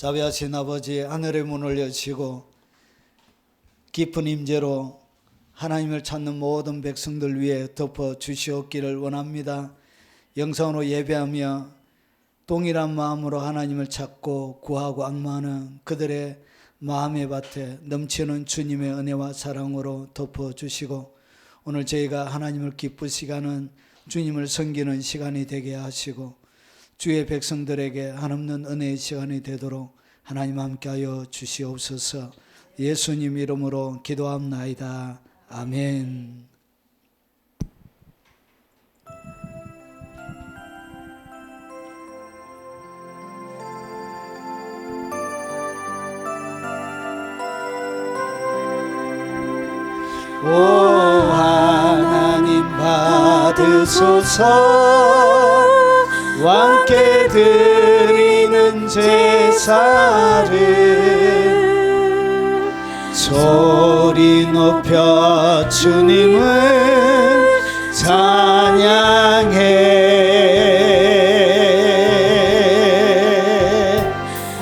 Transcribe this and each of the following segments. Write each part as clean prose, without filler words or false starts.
자비하신 아버지, 하늘의 문을 여시고 깊은 임재로 하나님을 찾는 모든 백성들 위해 덮어 주시옵기를 원합니다. 영상으로 예배하며 동일한 마음으로 하나님을 찾고 구하고 앙망하는 그들의 마음의 밭에 넘치는 주님의 은혜와 사랑으로 덮어 주시고, 오늘 저희가 하나님을 기쁘시게 하는 주님을 섬기는 시간이 되게 하시고 주의 백성들에게 한없는 은혜의 시간이 되도록 하나님 함께하여 주시옵소서. 예수님 이름으로 기도합나이다. 아멘. 오 하나님 받으소서. 왕께 드리는 제사를 소리 높여 주님을 찬양해.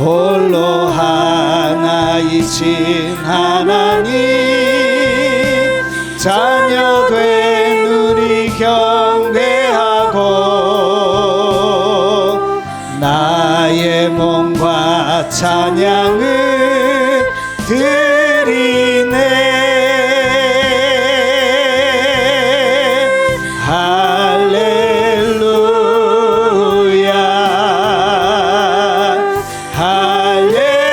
홀로 하나이신 하나님 자녀된 우리 경배하고 나의 몸과 찬양을 드리네. 할렐루야 할렐루야.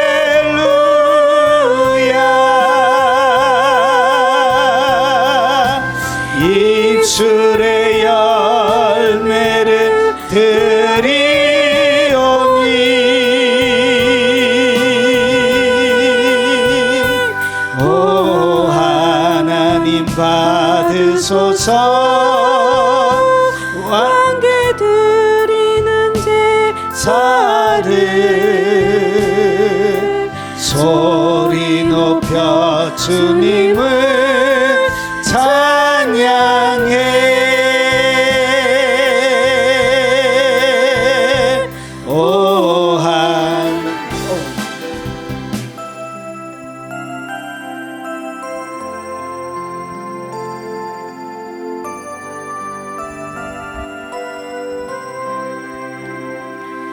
입술의 열매를 받으소서. 왕께 드리는 제사를 소리 높여 주님을 찬양해.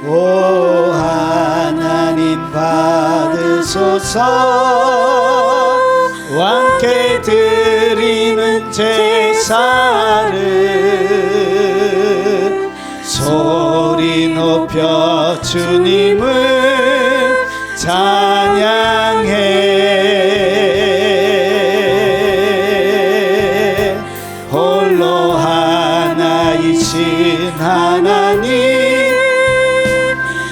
오 하나님 받으소서. 왕께 드리는 제사를 소리 높여 주님을 찬양해. 홀로 하나이신 하나님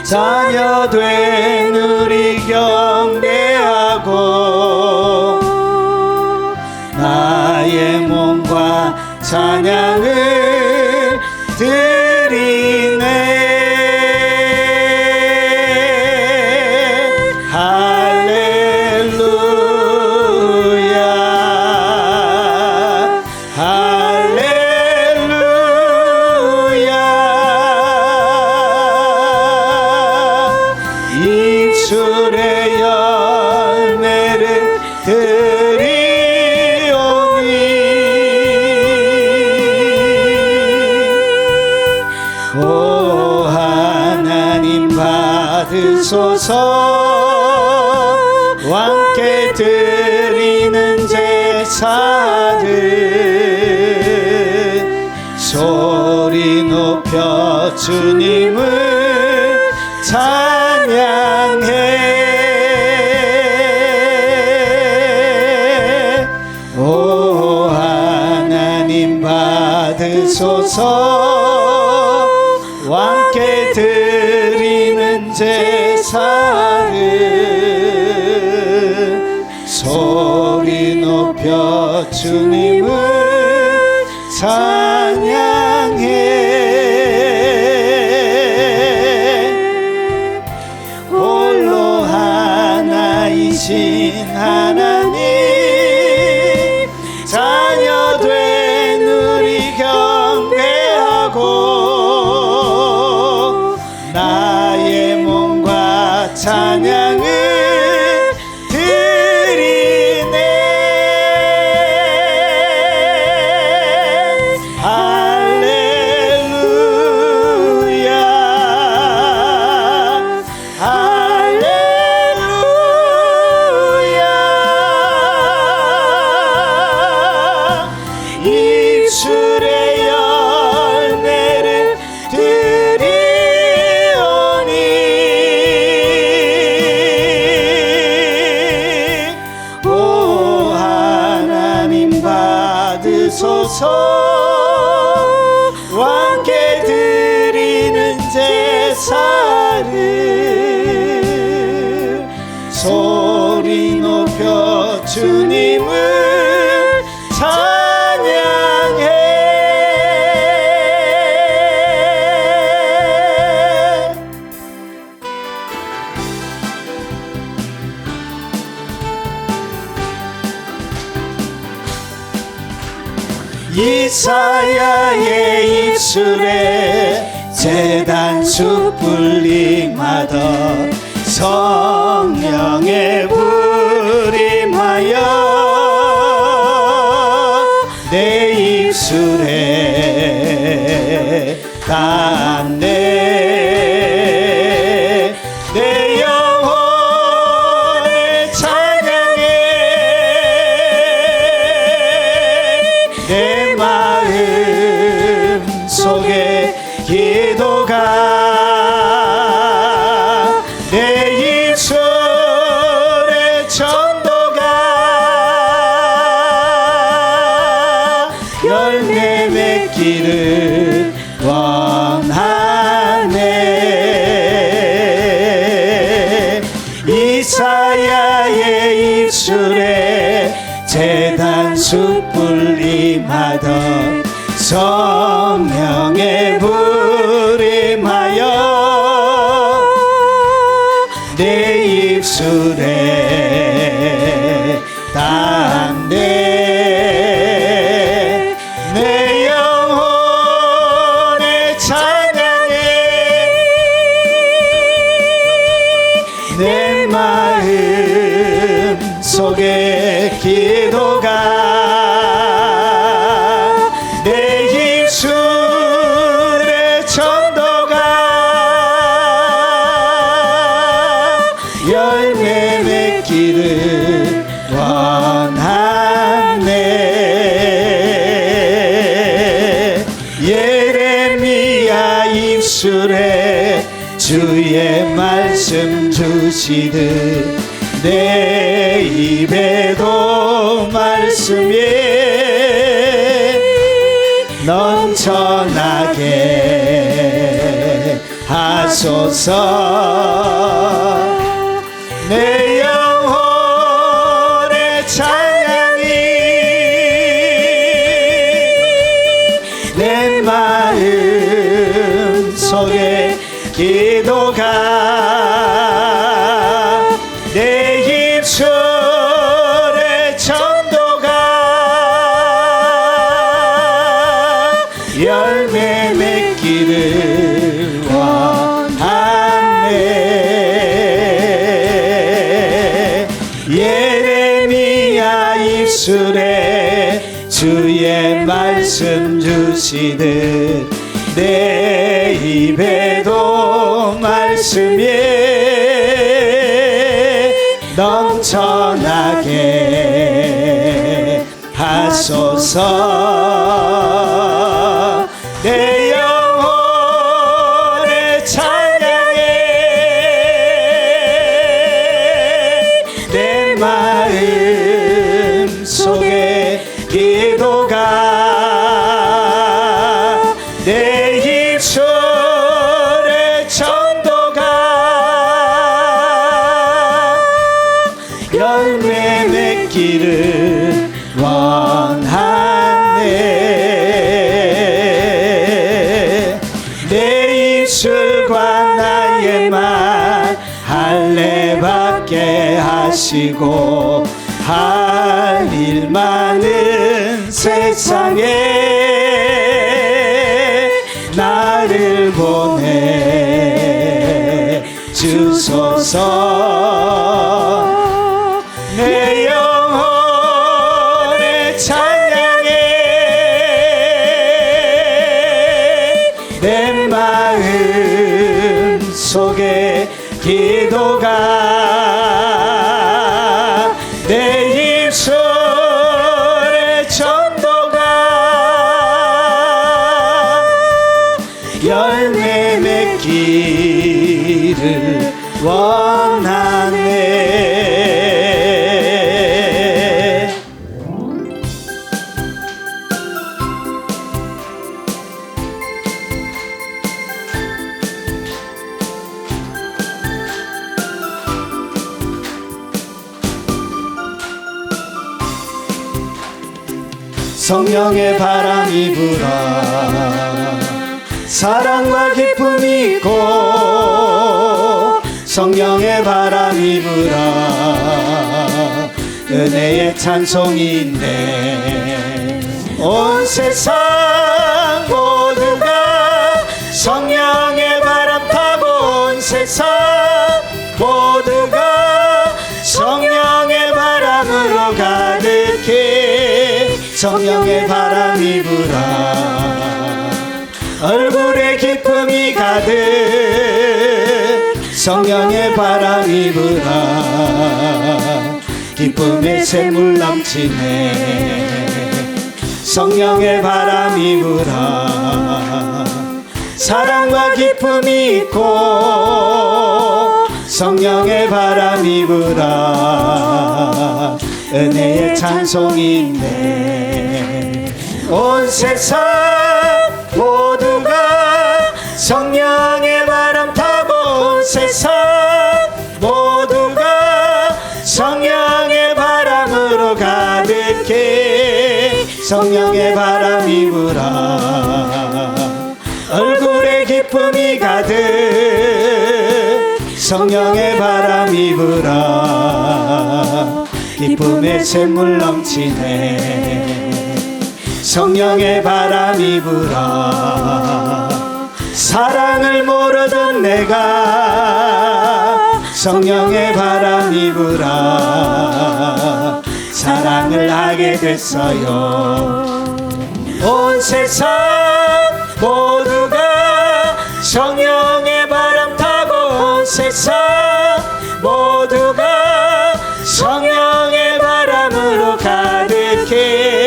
자녀된 우리 경배하고 나의 몸과 찬양을 드리네. 할렐루야 할렐루야. 입술의 열매를 드리오니. 오 하나님 받으소서. 왕께 드리는 제사를 소리 높여 주님을 찬양해. 오 하나님 받으소서. 왕께 드리는 제사를 소리 높여 주님을 찬양해. 홀로 하나이신 하나님 자녀된 우리 경배하고 나의 몸과 찬양을 찬양을 드리네. 할렐루야 할렐루야. 입술의 열매를 드리오니 오 하나님 받으소서. 왕께 드리는 제사를 소리 높여 주님을 찬양해. 이사야의 입술에 제단 숯불림하던 성령의 불임하여 내 입술에 닿네. 내 영혼의 찬양에 내 마음 속에 기도가 내 입술의 전도가 열매 맺기를 원하네. 이사야의 입술에 제단 숯불임하던 성령의 불임하여 내 입술에 닿네. 내 영혼의 찬양에 내 마음 속에 기도가 내 입술의 전도가 열매 맺기를 원하네. 예레미야 입술에 주의 말씀 주시듯 내 입에도 말씀이 넘쳐나게 하소서. 내 영혼의 찬양이 내 마음 속에 기도가 내 입술의 전도가 열매 맺기를 원하네. 예레미야 입술에 주의 말씀 주시듯 내 입에도 말씀이 넘쳐나게 하소서. 내 영혼의 찬양에 내 마음 속에 기도가 내 입술의 전도가 열매 맺기를 원하네. 내 입술과 나의 말 할례받게 하시고 할 일 많은 세상에 나를 보내 주소서. 주소서. 내 영혼의 찬양에 내 마음 속에 기도가 내 입술의 전도가 열매 맺기를 원하네. 성령의 바람이 불어 사랑과 기쁨이 있고 성령의 바람이 불어 은혜의 찬송이 있네. 온 세상 모두가 성령의 바람 타고 온 세상 모두가 성령의 바람으로 가득해. 성령의 바람이 불어 얼굴에 기쁨이 가득 성령의 바람이 불어 기쁨의 샘물 넘치네. 성령의 바람이 불어 사랑과 기쁨이 있고 성령의 바람이 불어 은혜의 찬송이 있네. 온 세상 모두가 성령의 바람 타고 온 세상 모두가 성령의 바람으로 가득해. 성령의 바람이 불어 얼굴에 기쁨이 가득 성령의 바람이 불어 기쁨의 샘물 넘치네. 성령의 바람이 불어 사랑을 모르던 내가 성령의 바람이 불어 사랑을 하게 됐어요. 온 세상 모두가 성령의 바람 타고 온 세상 모두가 성령의 바람으로 가득해.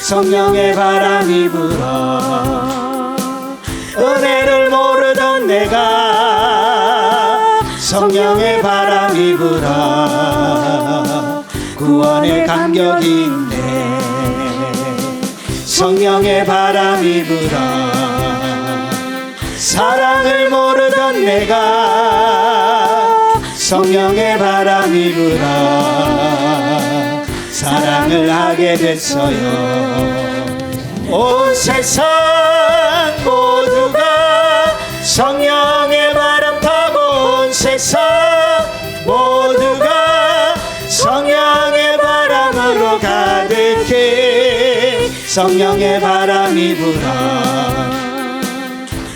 성령의 바람이 불어 은혜를 모르던 내가 성령의 바람이 불어 구원의 감격이 있네. 성령의 바람이 불어 사랑을 모르던 내가 성령의 바람이 불어 사랑을 하게 됐어요. 온 세상 모두가 성령의 바람 타고 온 세상 모두가 성령의 바람으로 가득해. 성령의 바람이 불어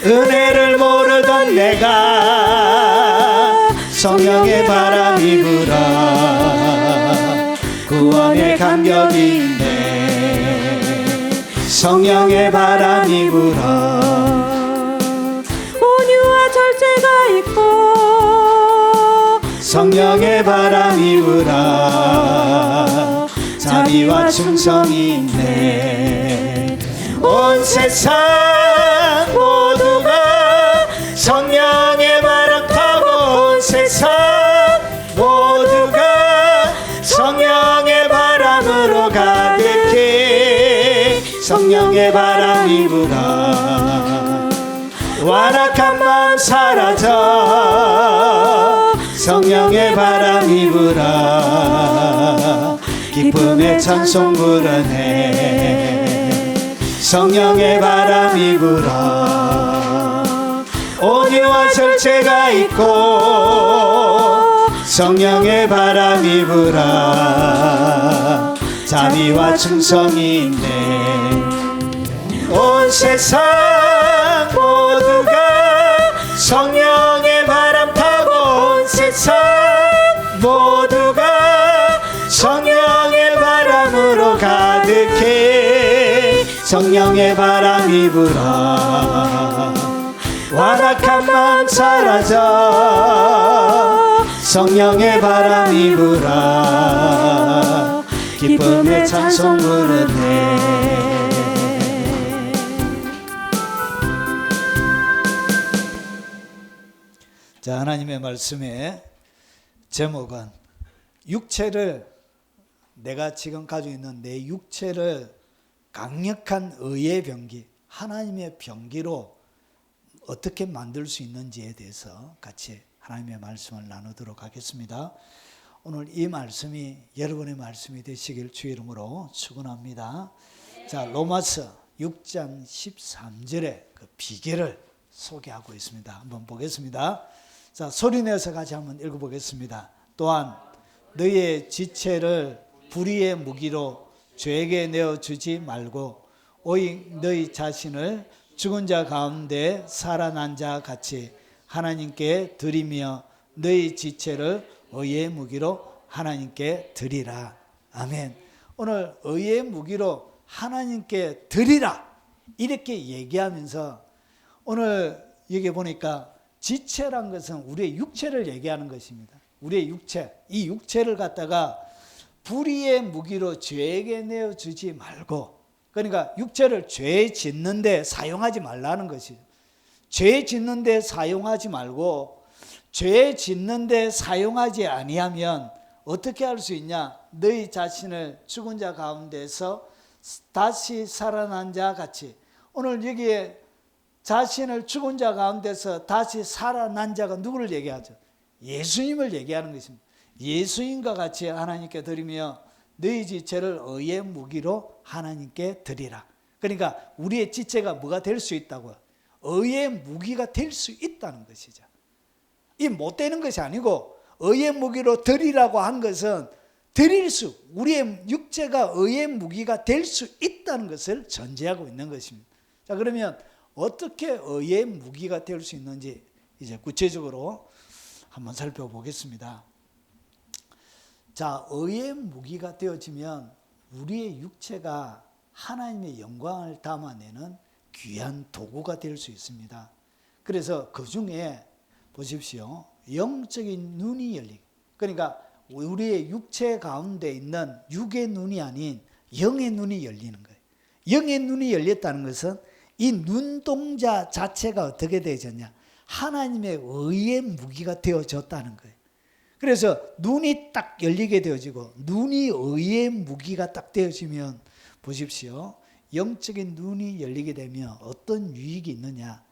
은혜를 모르던 내가 성령의 바람이 불어 구원의 감격이 있네. 성령의 바람이 불어 온유와 절제가 있고 성령의 바람이 불어 자비와 충성이 있네. 온 세상 모두가 성령의 바람 타고 온 세상 모두가 성령의 바람으로 가득해. 성령의 바람이 불어 완악한 마음 사라져 성령의 바람이 불어 기쁨의 찬송 부르네. 성령의 바람이 불어 온유와 절제가 있고 성령의 바람이 불어 자비와 충성이 있네. 온 세상 모두가 성령의 바람 타고 온 세상 모두가 성령의 바람으로 가득해. 성령의 바람이 불어 완악한 마음 사라져. 성령의 바람이 불어 기쁨의 찬송 부르네. 자, 하나님의 말씀의 제목은 육체를, 내가 지금 가지고 있는 내 육체를 강력한 의의 병기, 하나님의 병기로 어떻게 만들 수 있는지에 대해서 같이 하나님의 말씀을 나누도록 하겠습니다. 오늘 이 말씀이 여러분의 말씀이 되시길 주 이름으로 축원합니다. 자, 로마서 6장 13절의 그 비결을 소개하고 있습니다. 한번 보겠습니다. 자, 소리내서 같이 한번 읽어보겠습니다. 또한 너희의 지체를 불의의 무기로 죄에게 내어주지 말고 오직 너희 자신을 죽은 자 가운데 살아난 자 같이 하나님께 드리며 너희 지체를 의의 무기로 하나님께 드리라. 아멘. 오늘 의의 무기로 하나님께 드리라 이렇게 얘기하면서 오늘 여기 보니까 지체란 것은 우리의 육체를 얘기하는 것입니다. 우리의 육체, 이 육체를 갖다가 불의의 무기로 죄에게 내어주지 말고, 그러니까 육체를 죄 짓는 데 사용하지 말라는 것이죠. 죄 짓는 데 사용하지 말고, 죄 짓는 데 사용하지 아니하면 어떻게 할 수 있냐? 너희 자신을 죽은 자 가운데서 다시 살아난 자 같이. 오늘 여기에 자신을 죽은 자 가운데서 다시 살아난 자가 누구를 얘기하죠? 예수님을 얘기하는 것입니다. 예수님과 같이 하나님께 드리며 너희 지체를 의의 무기로 하나님께 드리라. 그러니까 우리의 지체가 뭐가 될 수 있다고요? 의의 무기가 될 수 있다는 것이죠. 이 못 되는 것이 아니고 의의 무기로 드리라고 한 것은 우리의 육체가 의의 무기가 될 수 있다는 것을 전제하고 있는 것입니다. 자, 그러면 어떻게 의의 무기가 될 수 있는지 이제 구체적으로 한번 살펴보겠습니다. 자, 의의 무기가 되어지면 우리의 육체가 하나님의 영광을 담아내는 귀한 도구가 될 수 있습니다. 그래서 그 중에 보십시오. 영적인 눈이 열리고, 그러니까 우리의 육체 가운데 있는 육의 눈이 아닌 영의 눈이 열리는 거예요. 영의 눈이 열렸다는 것은 이 눈동자 자체가 어떻게 되어졌냐? 하나님의 의의 무기가 되어졌다는 거예요. 그래서 눈이 딱 열리게 되어지고, 눈이 의의 무기가 딱 되어지면 보십시오. 영적인 눈이 열리게 되면 어떤 유익이 있느냐?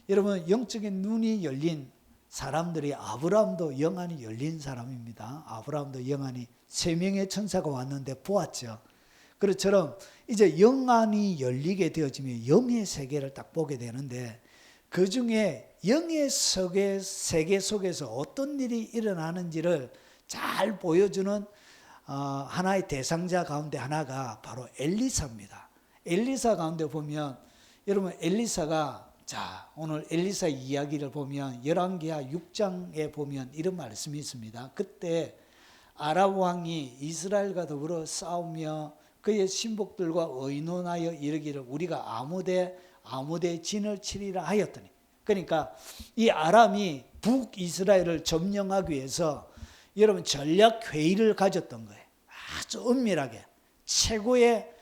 여러분, 영적인 눈이 열린 사람들이 아브라함도 영안이 열린 사람입니다. 아브라함도 영안이 3명의 천사가 왔는데 보았죠. 그것처럼 이제 영안이 열리게 되어지면 영의 세계를 딱 보게 되는데, 그 중에 영의 세계 속에서 어떤 일이 일어나는지를 잘 보여주는 하나의 대상자 가운데 하나가 바로 엘리사입니다. 엘리사 가운데 보면, 여러분, 엘리사가, 자, 오늘 엘리사 이야기를 보면 열왕기하 6장에 보면 이런 말씀이 있습니다. 그때 아람 왕이 이스라엘과 더불어 싸우며 그의 신복들과 의논하여 이르기를 우리가 아무데 진을 치리라 하였더니, 그러니까 이 아람이 북이스라엘을 점령하기 위해서 여러분 전략 회의를 가졌던 거예요. 아주 은밀하게 최고의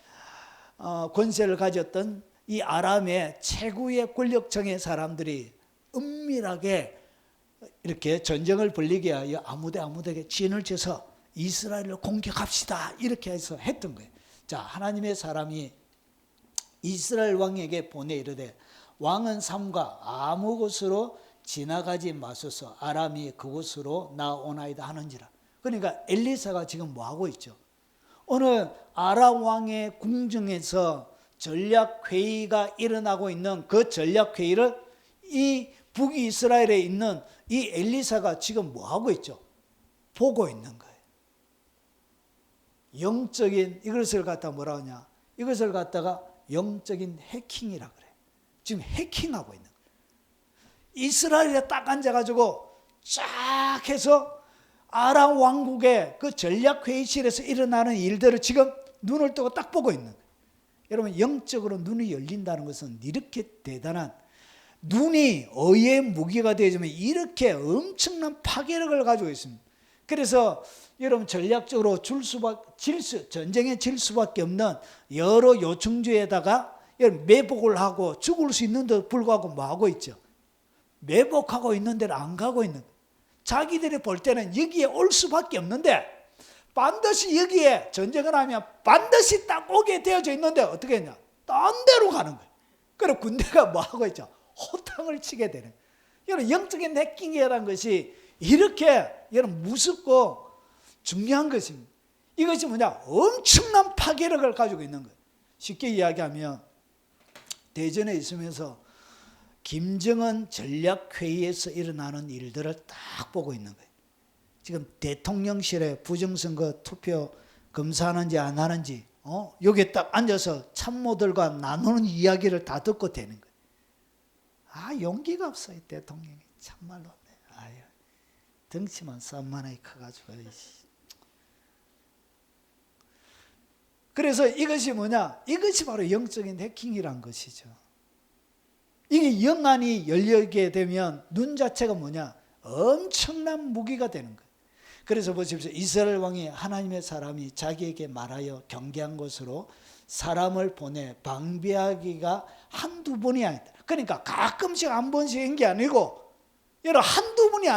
권세를 가졌던 이 아람의 최고의 권력층의 사람들이 은밀하게 이렇게 전쟁을 벌리게 하여 아무데게 진을 쳐서 이스라엘을 공격합시다 이렇게 해서 했던 거예요. 자, 하나님의 사람이 이스라엘 왕에게 보내 이르되 왕은 삼가 아무 곳으로 지나가지 마소서 아람이 그곳으로 나오나이다 하는지라. 그러니까 엘리사가 지금 뭐하고 있죠? 오늘 아람 왕의 궁정에서 전략회의가 일어나고 있는 그 전략회의를 이 북이스라엘에 있는 이 엘리사가 지금 뭐하고 있죠? 보고 있는 거예요. 영적인, 이것을 갖다 뭐라 하냐? 이것을 갖다가 영적인 해킹이라 그래요. 지금 해킹하고 있는 거예요. 이스라엘에 딱 앉아가지고 쫙 해서 아람 왕국의 그 전략회의실에서 일어나는 일들을 지금 눈을 뜨고 딱 보고 있는 거예요. 여러분, 영적으로 눈이 열린다는 것은 이렇게 대단한, 눈이 의의 무기가 되어지면 이렇게 엄청난 파괴력을 가지고 있습니다. 그래서 여러분, 전략적으로 전쟁에 질 수밖에 없는 여러 요청주에다가 매복을 하고 죽을 수 있는데도 불구하고 뭐 하고 있죠? 매복하고 있는 데를 안 가고 있는 거예요. 자기들이 볼 때는 여기에 올 수밖에 없는데, 반드시 여기에 전쟁을 하면 반드시 딱 오게 되어져 있는데 어떻게 했냐? 딴 데로 가는 거예요. 그럼 군대가 뭐 하고 있죠? 호탕을 치게 되는 거예요. 여러분, 영적인 해킹이라는 것이 이렇게 여러분 무섭고 중요한 것입니다. 이것이 뭐냐? 엄청난 파괴력을 가지고 있는 거예요. 쉽게 이야기하면 대전에 있으면서 김정은 전략회의에서 일어나는 일들을 딱 보고 있는 거예요. 지금 대통령실에 부정선거 투표 검사하는지 안 하는지 여기에 딱 앉아서 참모들과 나누는 이야기를 다 듣고 되는 거예요. 아, 용기가 없어요, 대통령이. 참말로. 아유, 덩치만 쌈만하게 커가지고. 그래서 이것이 뭐냐? 이것이 바로 영적인 해킹이란 것이죠. 이게 영안이 열리게 되면 눈 자체가 뭐냐? 엄청난 무기가 되는 거예요. 그래서 보십시오. 이스라엘 왕이 하나님의 사람이 자기에게 말하여 경계한 곳으로 사람을 보내 방비하기가 한두 번이 아니다. 그러니까 가끔씩 한 번씩 한 게 아니고, 여러분, 한두 번이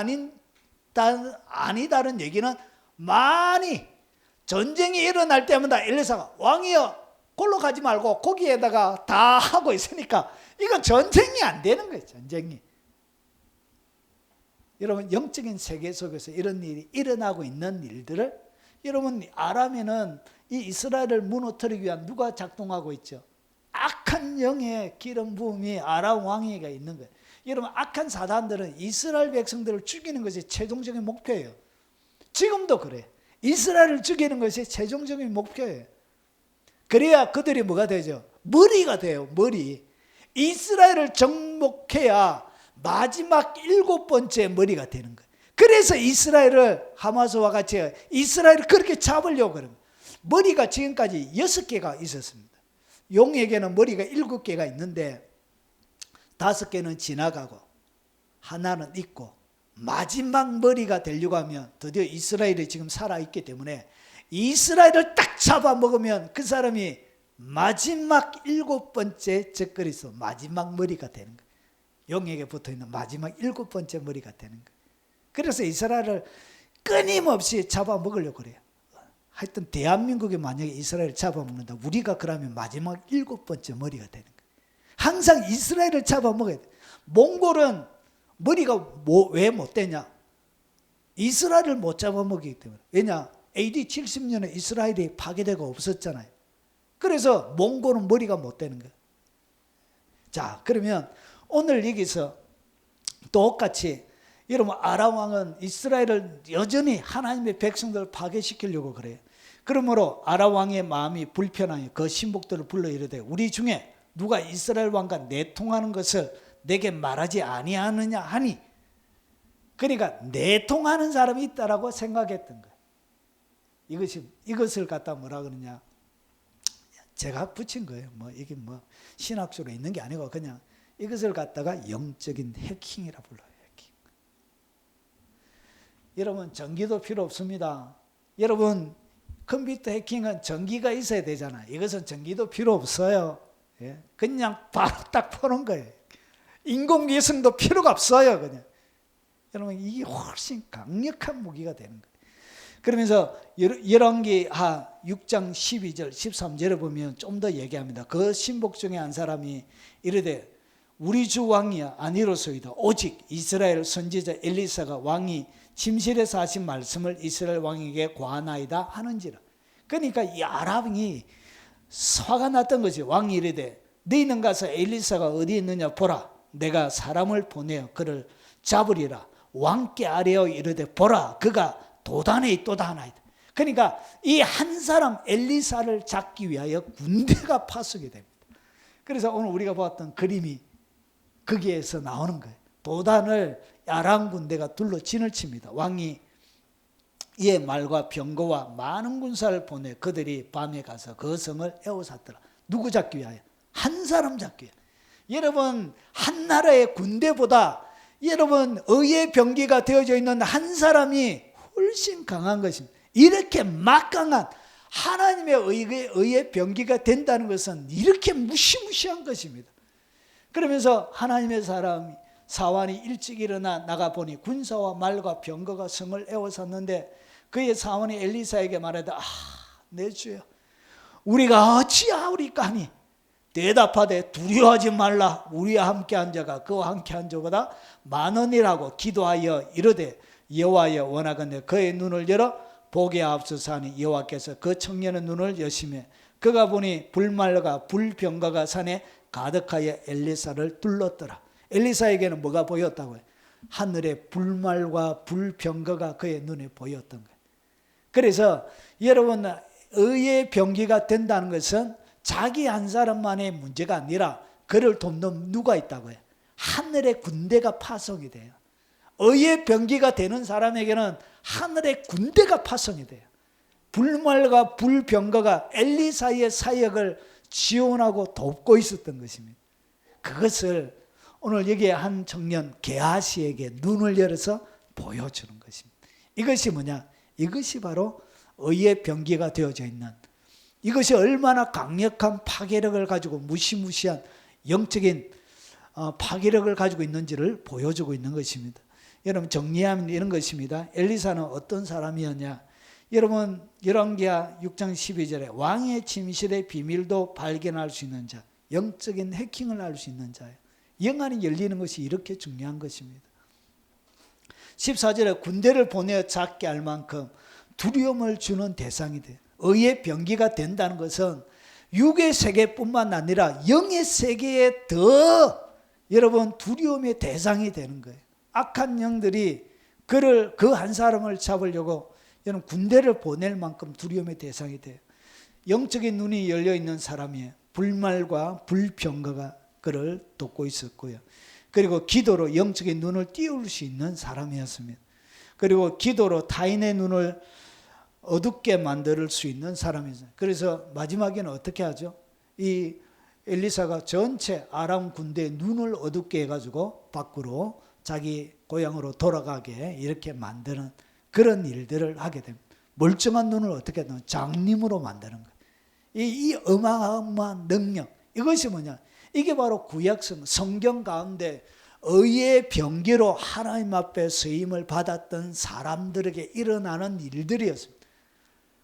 아니다는 얘기는 많이 전쟁이 일어날 때마다 엘리사가 왕이여 골로 가지 말고 거기에다가 다 하고 있으니까 이건 전쟁이 안 되는 거예요. 전쟁이. 여러분, 영적인 세계 속에서 이런 일이 일어나고 있는 일들을 여러분 아람에는 이 이스라엘을 무너뜨리기 위한 누가 작동하고 있죠? 악한 영의 기름 부음이 아람 왕에게 있는 거예요. 여러분, 악한 사단들은 이스라엘 백성들을 죽이는 것이 최종적인 목표예요. 지금도 그래요. 이스라엘을 죽이는 것이 최종적인 목표예요. 그래야 그들이 뭐가 되죠? 머리가 돼요. 머리. 이스라엘을 정복해야 마지막 7번째 머리가 되는 거예요. 그래서 이스라엘을 하마스와 같이 이스라엘을 그렇게 잡으려고 그런 거예요. 머리가 지금까지 6개가 있었습니다. 용에게는 머리가 7개가 있는데 5개는 지나가고 하나는 있고, 마지막 머리가 되려고 하면 드디어 이스라엘이 지금 살아있기 때문에 이스라엘을 딱 잡아먹으면 그 사람이 마지막 7번째 적그리스도 마지막 머리가 되는 거예요. 용에게 붙어있는 마지막 7번째 머리가 되는 거예요. 그래서 이스라엘을 끊임없이 잡아먹으려고 그래요. 하여튼 대한민국이 만약에 이스라엘을 잡아먹는다, 우리가 그러면 마지막 7번째 머리가 되는 거예요. 항상 이스라엘을 잡아먹어야 돼요. 몽골은 머리가 왜 못 되냐? 이스라엘을 못 잡아먹기 때문에. 왜냐? AD 70년에 이스라엘이 파괴되고 없었잖아요. 그래서 몽골은 머리가 못 되는 거예요. 자, 그러면 오늘 여기서 똑같이 여러분, 아람 왕은 이스라엘을 여전히 하나님의 백성들을 파괴시키려고 그래요. 그러므로 아람 왕의 마음이 불편하여 그 신복들을 불러 이르되 우리 중에 누가 이스라엘 왕과 내통하는 것을 내게 말하지 아니하느냐 하니, 그러니까 내통하는 사람이 있다라고 생각했던 거예요. 이것을 갖다 뭐라 그러냐? 제가 붙인 거예요. 이게 신학적으로 있는 게 아니고 그냥 이것을 갖다가 영적인 해킹이라 불러요. 해킹. 여러분, 전기도 필요 없습니다. 여러분, 컴퓨터 해킹은 전기가 있어야 되잖아요. 이것은 전기도 필요 없어요. 그냥 바로 딱 푸는 거예요. 인공위성도 필요가 없어요. 그냥. 여러분, 이게 훨씬 강력한 무기가 되는 거예요. 그러면서 열왕기하 6장 12절 13절에 보면 좀 더 얘기합니다. 그 신복 중에 한 사람이 이르되 우리 주 왕이야 아니로소이다. 오직 이스라엘 선지자 엘리사가 왕이 침실에서 하신 말씀을 이스라엘 왕에게 고하나이다 하는지라. 그러니까 이 아람이 화가 났던 거지. 왕이 이르되 너희는 가서 엘리사가 어디 있느냐 보라. 내가 사람을 보내어 그를 잡으리라. 왕께 아뢰어 이르되 보라 그가 도단에 있도다 하나이다. 그러니까 이 한 사람 엘리사를 잡기 위하여 군대가 파수게 됩니다. 그래서 오늘 우리가 보았던 그림이 거기에서 나오는 거예요. 도단을 아람 군대가 둘러 진을 칩니다. 왕이 이에 말과 병거와 많은 군사를 보내 그들이 밤에 가서 그 성을 에워쌌더라. 누구 잡기 위하여? 한 사람 잡기 위하여. 여러분, 한 나라의 군대보다 여러분 의의 병기가 되어져 있는 한 사람이 훨씬 강한 것입니다. 이렇게 막강한 하나님의 의의 병기가 된다는 것은 이렇게 무시무시한 것입니다. 그러면서 하나님의 사환이 일찍 일어나 나가보니 군사와 말과 병거가 성을 에워쌌는데 그의 사환이 엘리사에게 말하되 내 주여 우리가 어찌하오리까 하니 대답하되 두려워하지 말라. 우리와 함께한 자가 그와 함께한 자보다 많으니라고 기도하여 이르되 여호와여 원하건대 그의 눈을 열어 보게 하옵소서 하니 여호와께서 그 청년의 눈을 여시매 그가 보니 불말과 불병거가 산에 가득하여 엘리사를 둘렀더라. 엘리사에게는 뭐가 보였다고요? 하늘의 불말과 불병거가 그의 눈에 보였던 거예요. 그래서 여러분 의의 병기가 된다는 것은 자기 한 사람만의 문제가 아니라 그를 돕는 누가 있다고요? 하늘의 군대가 파송이 돼요. 의의 병기가 되는 사람에게는 하늘의 군대가 파송이 돼요. 불말과 불병거가 엘리사의 사역을 지원하고 돕고 있었던 것입니다. 그것을 오늘 여기에 한 청년 게하시에게 눈을 열어서 보여주는 것입니다. 이것이 뭐냐? 이것이 바로 의의 병기가 되어져 있는, 이것이 얼마나 강력한 파괴력을 가지고 무시무시한 영적인 파괴력을 가지고 있는지를 보여주고 있는 것입니다. 여러분 정리하면 이런 것입니다. 엘리사는 어떤 사람이었냐? 여러분 열왕기하 6장 12절에 왕의 침실의 비밀도 발견할 수 있는 자, 영적인 해킹을 할 수 있는 자예요. 영안이 열리는 것이 이렇게 중요한 것입니다. 14절에 군대를 보내어 작게 할 만큼 두려움을 주는 대상이 돼요. 의의 병기가 된다는 것은 육의 세계뿐만 아니라 영의 세계에 더 여러분 두려움의 대상이 되는 거예요. 악한 영들이 그 한 사람을 잡으려고 여러분 군대를 보낼 만큼 두려움의 대상이 돼요. 영적인 눈이 열려 있는 사람이에요. 불말과 불병거가 그를 돕고 있었고요. 그리고 기도로 영적인 눈을 띄울 수 있는 사람이었습니다. 그리고 기도로 타인의 눈을 어둡게 만들 수 있는 사람이었어요. 그래서 마지막에는 어떻게 하죠? 이 엘리사가 전체 아람 군대의 눈을 어둡게 해가지고 밖으로 자기 고향으로 돌아가게 이렇게 만드는 그런 일들을 하게 됩니다. 멀쩡한 눈을 어떻게 하든 장님으로 만드는 거예요. 이 어마어마한 능력, 이것이 뭐냐? 이게 바로 구약성 성경 가운데 의의 병기로 하나님 앞에 쓰임을 받았던 사람들에게 일어나는 일들이었습니다.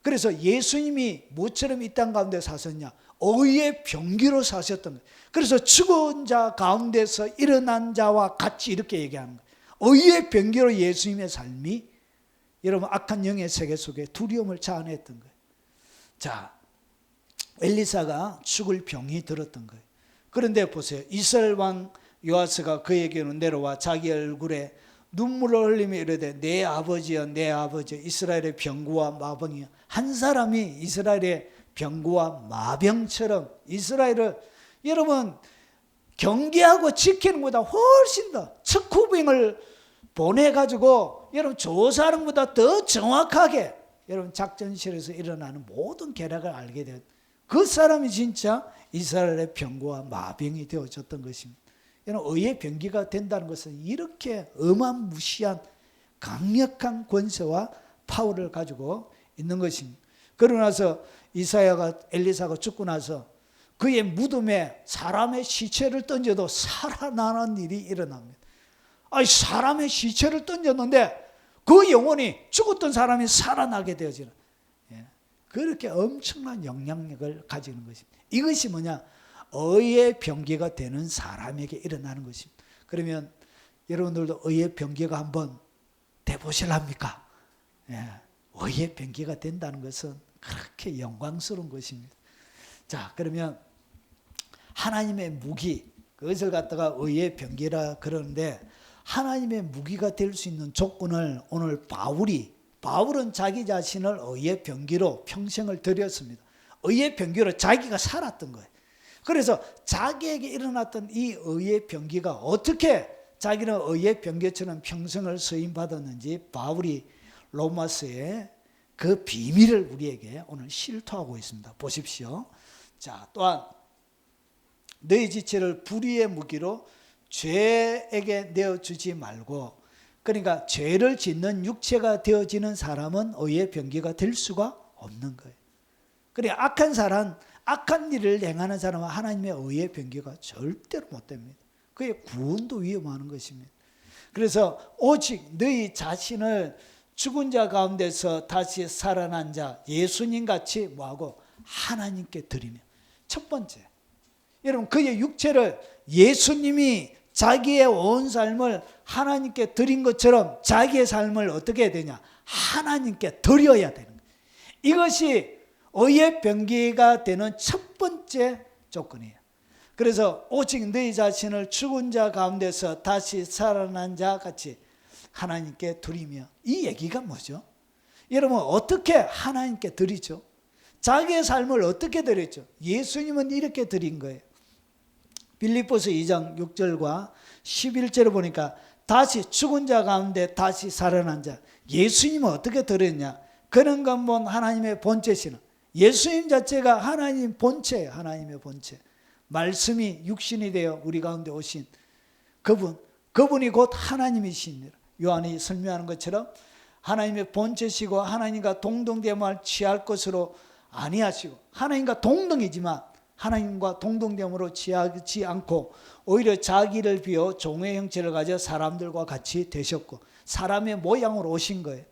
그래서 예수님이 뭐처럼 이 땅 가운데 사셨냐? 의의 병기로 사셨던 거예요. 그래서 죽은 자 가운데서 일어난 자와 같이 이렇게 얘기하는 거예요. 의의 병기로 예수님의 삶이 여러분 악한 영의 세계 속에 두려움을 자아냈던 거예요. 자, 엘리사가 죽을 병이 들었던 거예요. 그런데 보세요. 이스라엘 왕 요아스가 그에게로 내려와 자기 얼굴에 눈물을 흘리며 이르되 내 아버지여 내 아버지 이스라엘의 병구와 마병이여. 한 사람이 이스라엘의 병구와 마병처럼 이스라엘을 여러분 경계하고 지키는 것보다 훨씬 더 척후병을 보내가지고 여러분 조사하는 것보다 더 정확하게 여러분 작전실에서 일어나는 모든 계략을 알게 된 그 사람이 진짜 이스라엘의 병구와 마병이 되어졌던 것입니다. 여러분 의의 병기가 된다는 것은 이렇게 어마무시한 강력한 권세와 파워를 가지고 있는 것입니다. 그러고 나서 엘리사가 죽고 나서 그의 무덤에 사람의 시체를 던져도 살아나는 일이 일어납니다. 아니 사람의 시체를 던졌는데 그 영혼이 죽었던 사람이 살아나게 되어지는, 그렇게 엄청난 영향력을 가지는 것입니다. 이것이 뭐냐? 의의 병기가 되는 사람에게 일어나는 것입니다. 그러면 여러분들도 의의 병기가 한번 돼보실랍니까? 의의 병기가 된다는 것은 그렇게 영광스러운 것입니다. 자, 그러면 하나님의 무기, 그것을 갖다가 의의 병기라 그러는데 하나님의 무기가 될 수 있는 조건을 오늘 바울은 자기 자신을 의의 병기로 평생을 드렸습니다. 의의 병기로 자기가 살았던 거예요. 그래서 자기에게 일어났던 이 의의 병기가 어떻게 자기는 의의 병기처럼 평생을 쓰임받았는지 바울이 로마서의 그 비밀을 우리에게 오늘 실토하고 있습니다. 보십시오. 자, 또한 너희 지체를 불의의 무기로 죄에게 내어주지 말고, 그러니까 죄를 짓는 육체가 되어지는 사람은 의의 병기가 될 수가 없는 거예요. 그러니까 악한 사람, 악한 일을 행하는 사람은 하나님의 의의 병기가 절대로 못 됩니다. 그의 구원도 위험한 것입니다. 그래서 오직 너희 자신을 죽은 자 가운데서 다시 살아난 자 예수님같이 뭐하고 하나님께 드리며, 첫 번째, 여러분 그의 육체를 예수님이 자기의 온 삶을 하나님께 드린 것처럼 자기의 삶을 어떻게 해야 되냐? 하나님께 드려야 되는 거예요. 이것이 의의 병기가 되는 첫 번째 조건이에요. 그래서 오직 너희 자신을 죽은 자 가운데서 다시 살아난 자 같이 하나님께 드리며, 이 얘기가 뭐죠? 여러분 어떻게 하나님께 드리죠? 자기의 삶을 어떻게 드렸죠? 예수님은 이렇게 드린 거예요. 빌립보서 2장 6절과 11절을 보니까 다시 죽은 자 가운데 다시 살아난 자, 예수님은 어떻게 드렸냐? 그는 근본 하나님의 본체시는, 예수님 자체가 하나님 본체예요. 하나님의 본체. 말씀이 육신이 되어 우리 가운데 오신 그분이 곧 하나님이십니다. 요한이 설명하는 것처럼 하나님의 본체시고 하나님과 동등됨을 취할 것으로 아니하시고, 하나님과 동등이지만 하나님과 동등됨으로 취하지 않고 오히려 자기를 비워 종의 형체를 가져 사람들과 같이 되셨고 사람의 모양으로 오신 거예요.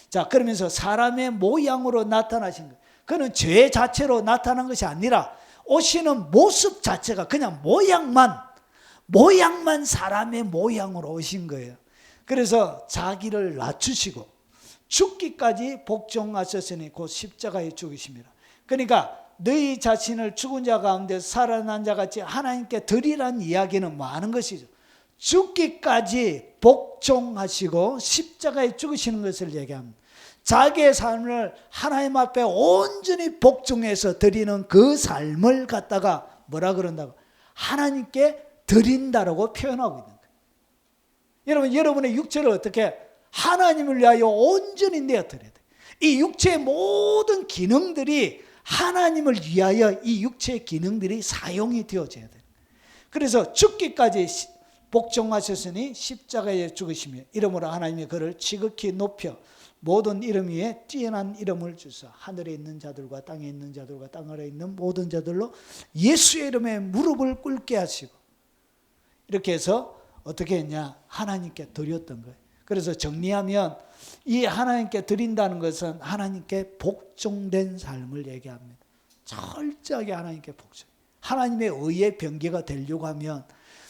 자, 그러면서 사람의 모양으로 나타나신 거예요. 그는 죄 자체로 나타난 것이 아니라 오시는 모습 자체가 그냥 모양만 사람의 모양으로 오신 거예요. 그래서 자기를 낮추시고 죽기까지 복종하셨으니 곧 십자가에 죽으십니다. 그러니까 너희 자신을 죽은 자 가운데 살아난 자 같이 하나님께 드리라는 이야기는 뭐 하는 것이죠? 죽기까지 복종하시고 십자가에 죽으시는 것을 얘기합니다. 자기의 삶을 하나님 앞에 온전히 복종해서 드리는 그 삶을 갖다가 뭐라 그런다고? 하나님께 드린다라고 표현하고 있는 거예요. 여러분, 여러분의 육체를 어떻게 하나님을 위하여 온전히 내어드려야 돼요. 이 육체의 모든 기능들이 하나님을 위하여 이 육체의 기능들이 사용이 되어져야 돼요. 그래서 죽기까지 복종하셨으니 십자가에 죽으시며 이름으로 하나님의 그를 지극히 높여 모든 이름 위에 뛰어난 이름을 주사 하늘에 있는 자들과 땅에 있는 자들과 땅 아래에 있는 모든 자들로 예수의 이름에 무릎을 꿇게 하시고, 이렇게 해서 어떻게 했냐? 하나님께 드렸던 거예요. 그래서 정리하면 이 하나님께 드린다는 것은 하나님께 복종된 삶을 얘기합니다. 철저하게 하나님께 복종. 하나님의 의의 병기가 되려고 하면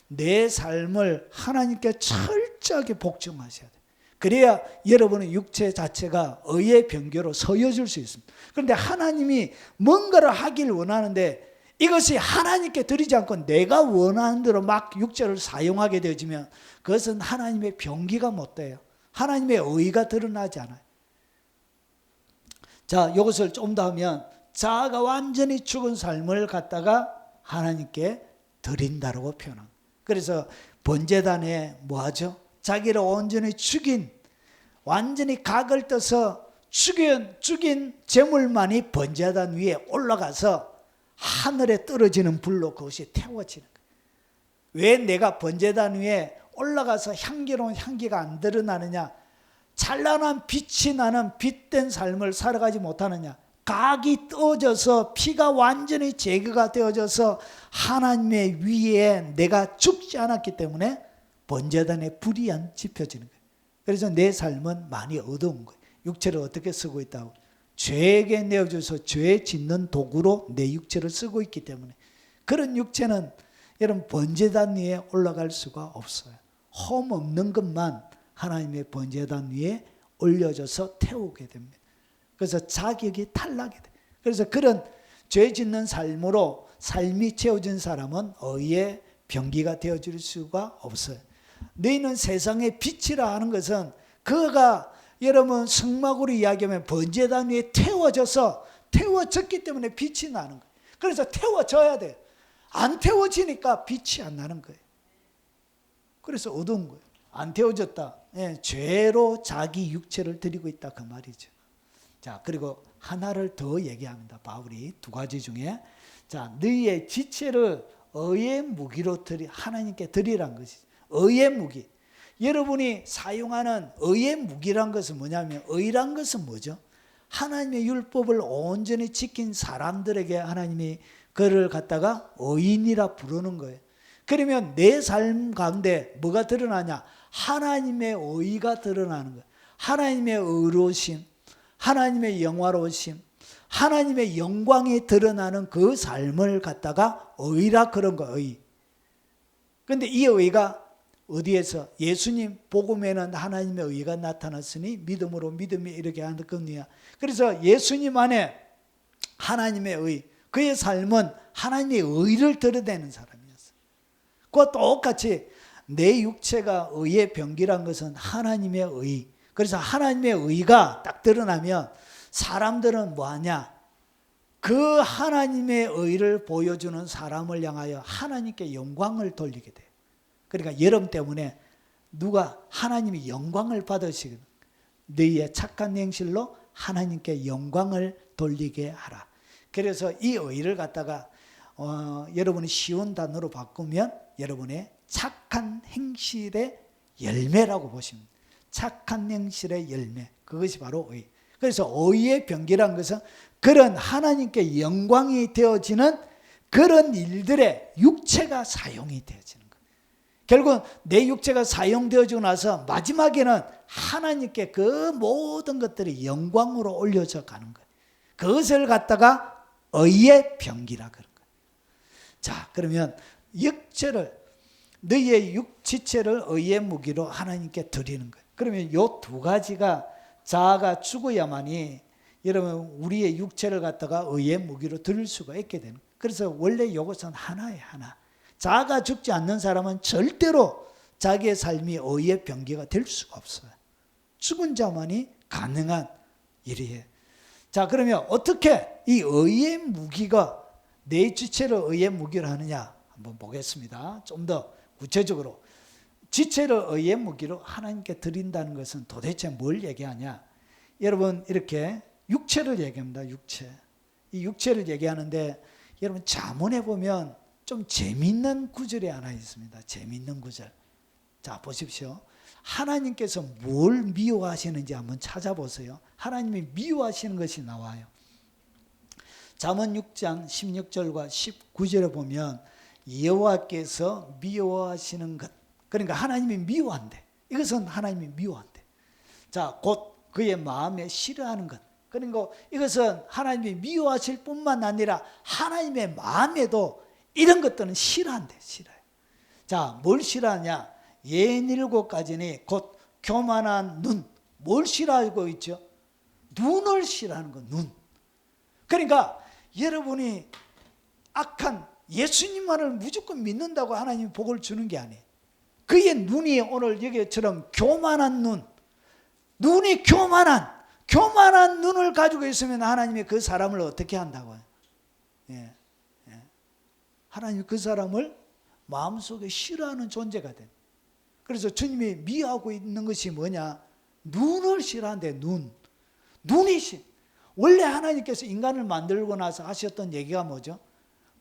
내 삶을 하나님께 철저하게 복종하셔야 돼요. 그래야 여러분의 육체 자체가 의의 병기로 서여질 수 있습니다. 그런데 하나님이 뭔가를 하길 원하는데 이것이 하나님께 드리지 않고 내가 원하는 대로 막 육체를 사용하게 되어지면 그것은 하나님의 병기가 못 돼요. 하나님의 의가 드러나지 않아요. 자, 이것을 좀 더 하면 자아가 완전히 죽은 삶을 갖다가 하나님께 드린다라고 표현합니다. 그래서 번제단에 뭐 하죠? 자기를 온전히 죽인, 완전히 각을 떠서 죽인 제물만이 번제단 위에 올라가서 하늘에 떨어지는 불로 그것이 태워지는 거예요. 왜 내가 번제단 위에 올라가서 향기로운 향기가 안 드러나느냐? 찬란한 빛이 나는 빛된 삶을 살아가지 못하느냐? 각이 떠져서 피가 완전히 제거가 되어져서 하나님의 위에 내가 죽지 않았기 때문에 번제단에 불이 안 지펴지는 거예요. 그래서 내 삶은 많이 어두운 거예요. 육체를 어떻게 쓰고 있다고? 죄에게 내어줘서 죄 짓는 도구로 내 육체를 쓰고 있기 때문에 그런 육체는 여러분 번제단 위에 올라갈 수가 없어요. 험 없는 것만 하나님의 번제단 위에 올려져서 태우게 됩니다. 그래서 자격이 탈락이 돼요. 그래서 그런 죄 짓는 삶으로 삶이 채워진 사람은 의의 병기가 되어줄 수가 없어요. 너희는 세상의 빛이라 하는 것은 그가 여러분 성막으로 이야기하면 번제단 위에 태워졌기 때문에 빛이 나는 거예요. 그래서 태워져야 돼요. 안 태워지니까 빛이 안 나는 거예요. 그래서 어두운 거예요. 안 태워졌다. 예, 죄로 자기 육체를 드리고 있다 그 말이죠. 자, 그리고 하나를 더 얘기합니다. 바울이 두 가지 중에 자, 너희의 지체를 의의 무기로 하나님께 드리란 것이죠. 의의 무기. 여러분이 사용하는 의의 무기란 것은 뭐냐면 의란 것은 뭐죠? 하나님의 율법을 온전히 지킨 사람들에게 하나님이 그를 갖다가 의인이라 부르는 거예요. 그러면 내 삶 가운데 뭐가 드러나냐? 하나님의 의가 드러나는 거예요. 하나님의 의로우심, 하나님의 영화로우심, 하나님의 영광이 드러나는 그 삶을 갖다가 의라 그런 거, 의. 그런데 이 의가 어디에서? 예수님 복음에는 하나님의 의가 나타났으니 믿음으로 믿음이 이렇게 하는 겁니다. 그래서 예수님 안에 하나님의 의, 그의 삶은 하나님의 의를 드러내는 사람이었어요. 그와 똑같이 내 육체가 의의 병기란 것은 하나님의 의. 그래서 하나님의 의가 딱 드러나면 사람들은 뭐하냐? 그 하나님의 의를 보여주는 사람을 향하여 하나님께 영광을 돌리게 돼요. 그러니까 여러분 때문에 누가 하나님이 영광을 받으시거든. 너희의 착한 행실로 하나님께 영광을 돌리게 하라. 그래서 이 의를 갖다가 여러분이 쉬운 단어로 바꾸면 여러분의 착한 행실의 열매라고 보시면 돼요. 착한 행실의 열매, 그것이 바로 의. 그래서 의의 병기란 것은 그런 하나님께 영광이 되어지는 그런 일들에 육체가 사용이 되어지는 거예요. 결국 내 육체가 사용되어지고 나서 마지막에는 하나님께 그 모든 것들이 영광으로 올려져 가는 거예요. 그것을 갖다가 의의 병기라 그런 거예요. 자, 그러면 육체를, 너희의 지체를 의의 무기로 하나님께 드리는 거예요. 그러면 이 두 가지가 자아가 죽어야만이 여러분 우리의 육체를 갖다가 의의 무기로 드릴 수가 있게 되는 거예요. 그래서 원래 이것은 하나예요, 하나. 자아가 죽지 않는 사람은 절대로 자기의 삶이 의의 병기가 될 수가 없어요. 죽은 자만이 가능한 일이에요. 자, 그러면 어떻게 이 의의 무기가 내 지체를 의의 무기로 하느냐 한번 보겠습니다. 좀 더 구체적으로 지체를 의의 무기로 하나님께 드린다는 것은 도대체 뭘 얘기하냐? 여러분 이렇게 육체를 얘기합니다. 육체. 이 육체를 얘기하는데 여러분 잠언에 보면 좀 재미있는 구절이 하나 있습니다. 재미있는 구절. 자, 보십시오. 하나님께서 뭘 미워하시는지 한번 찾아보세요. 하나님이 미워하시는 것이 나와요. 잠언 6장 16절과 19절에 보면 여호와께서 미워하시는 것, 그러니까 하나님이 미워한대. 이것은 하나님이 미워한대. 자, 곧 그의 마음에 싫어하는 것. 그러니까 이것은 하나님이 미워하실 뿐만 아니라 하나님의 마음에도 이런 것들은 싫어한대. 싫어요. 자, 뭘 싫어하냐? 67가지니 곧 교만한 눈. 뭘 싫어하고 있죠? 눈을 싫어하는 거, 눈. 그러니까 여러분이 악한 예수님만을 무조건 믿는다고 하나님이 복을 주는 게 아니에요. 그의 눈이 오늘 여기처럼 교만한 눈, 눈이 교만한 눈을 가지고 있으면 하나님이 그 사람을 어떻게 한다고요? 예, 예. 하나님이 그 사람을 마음속에 싫어하는 존재가 된. 그래서 주님이 미워하고 있는 것이 뭐냐? 눈을 싫어한대. 눈이 싫어. 원래 하나님께서 인간을 만들고 나서 하셨던 얘기가 뭐죠?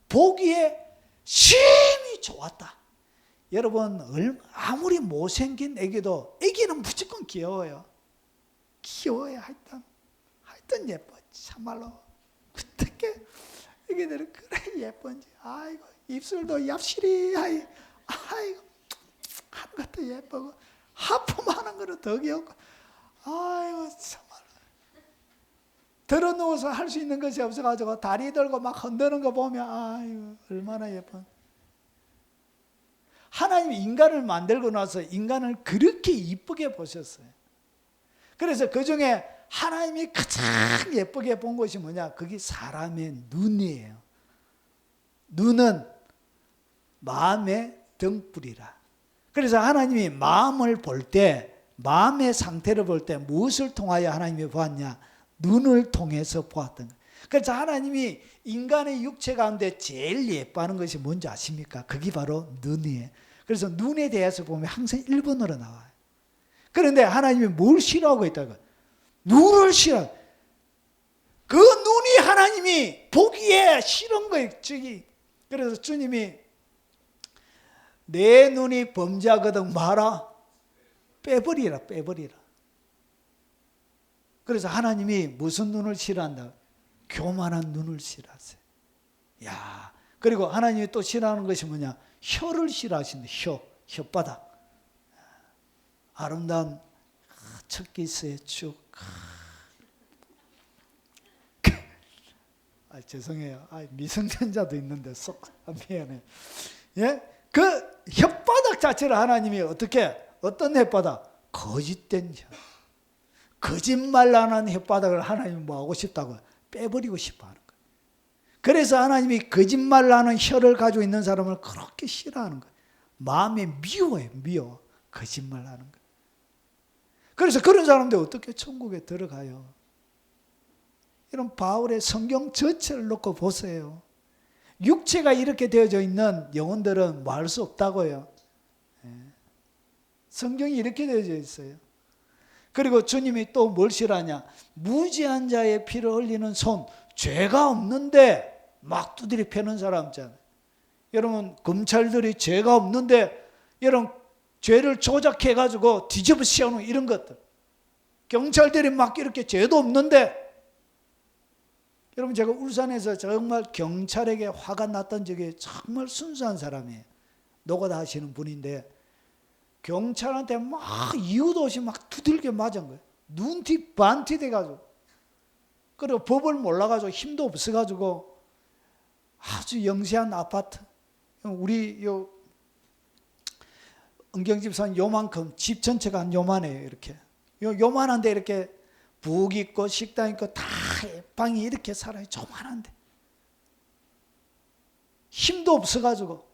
보기에 심히 좋았다. 여러분 아무리 못생긴 애기는 무조건 귀여워요. 귀여워요. 하여튼 예뻐. 참말로 어떻게 애기들은 그래 예쁜지. 아이고 입술도 얍실이 아이고 하는 것도 예쁘고 하품하는 거는 더 귀엽고 아이고 참말로 들어 누워서 할 수 있는 것이 없어가지고 다리 들고 막 흔드는 거 보면 아이고 얼마나 예뻐. 하나님이 인간을 만들고 나서 인간을 그렇게 이쁘게 보셨어요. 그래서 그 중에 하나님이 가장 예쁘게 본 것이 뭐냐? 그게 사람의 눈이에요. 눈은 마음의 등불이라. 그래서 하나님이 마음을 볼 때, 마음의 상태를 볼 때 무엇을 통하여 하나님이 보았냐? 눈을 통해서 보았던 거예요. 그래서 하나님이 인간의 육체 가운데 제일 예뻐하는 것이 뭔지 아십니까? 그게 바로 눈이에요. 그래서 눈에 대해서 보면 항상 1번으로 나와요. 그런데 하나님이 뭘 싫어하고 있다고? 눈을 싫어. 그 눈이 하나님이 보기에 싫은 거예요. 그래서 주님이 내 눈이 범죄하거든 마라. 빼버리라. 그래서 하나님이 무슨 눈을 싫어한다? 교만한 눈을 싫어하세요. 야, 그리고 하나님이 또 싫어하는 것이 뭐냐? 혀를 싫어하신다. 혓바닥. 아름다운 첫 키스의 쭉. 죄송해요. 미성년자도 있는데 속 미안해. 예? 그 혓바닥 자체를 하나님이 어떤 혓바닥? 거짓된 혀. 거짓말 안 하는 혓바닥을 하나님이 뭐 하고 싶다고? 빼버리고 싶어 하는 거예요. 그래서 하나님이 거짓말 하는 혀를 가지고 있는 사람을 그렇게 싫어하는 거예요. 마음에 미워요. 거짓말 하는 거예요. 그래서 그런 사람들 어떻게 천국에 들어가요? 이런 바울의 성경 전체를 놓고 보세요. 육체가 이렇게 되어져 있는 영혼들은 뭐 할 수 없다고요. 성경이 이렇게 되어져 있어요. 그리고 주님이 또 뭘 싫어하냐? 무지한 자의 피를 흘리는 손. 죄가 없는데 막 두드려 패는 사람 있잖아요. 여러분, 검찰들이 죄가 없는데 여러분 죄를 조작해가지고 뒤집어 씌우는 이런 것들. 경찰들이 막 이렇게 죄도 없는데, 여러분 제가 울산에서 정말 경찰에게 화가 났던 적이 정말 순수한 사람이에요. 노가다 하시는 분인데 경찰한테 막 이유도 없이 막 두들겨 맞은 거예요. 눈티 반티 돼가지고. 그리고 법을 몰라가지고 힘도 없어가지고 아주 영세한 아파트. 우리 요 은경집 산 요만큼 집 전체가 한 요만해요. 이렇게 요만한데 이렇게 북 있고 식당 있고 다 방이 이렇게 살아요. 조만한데 힘도 없어가지고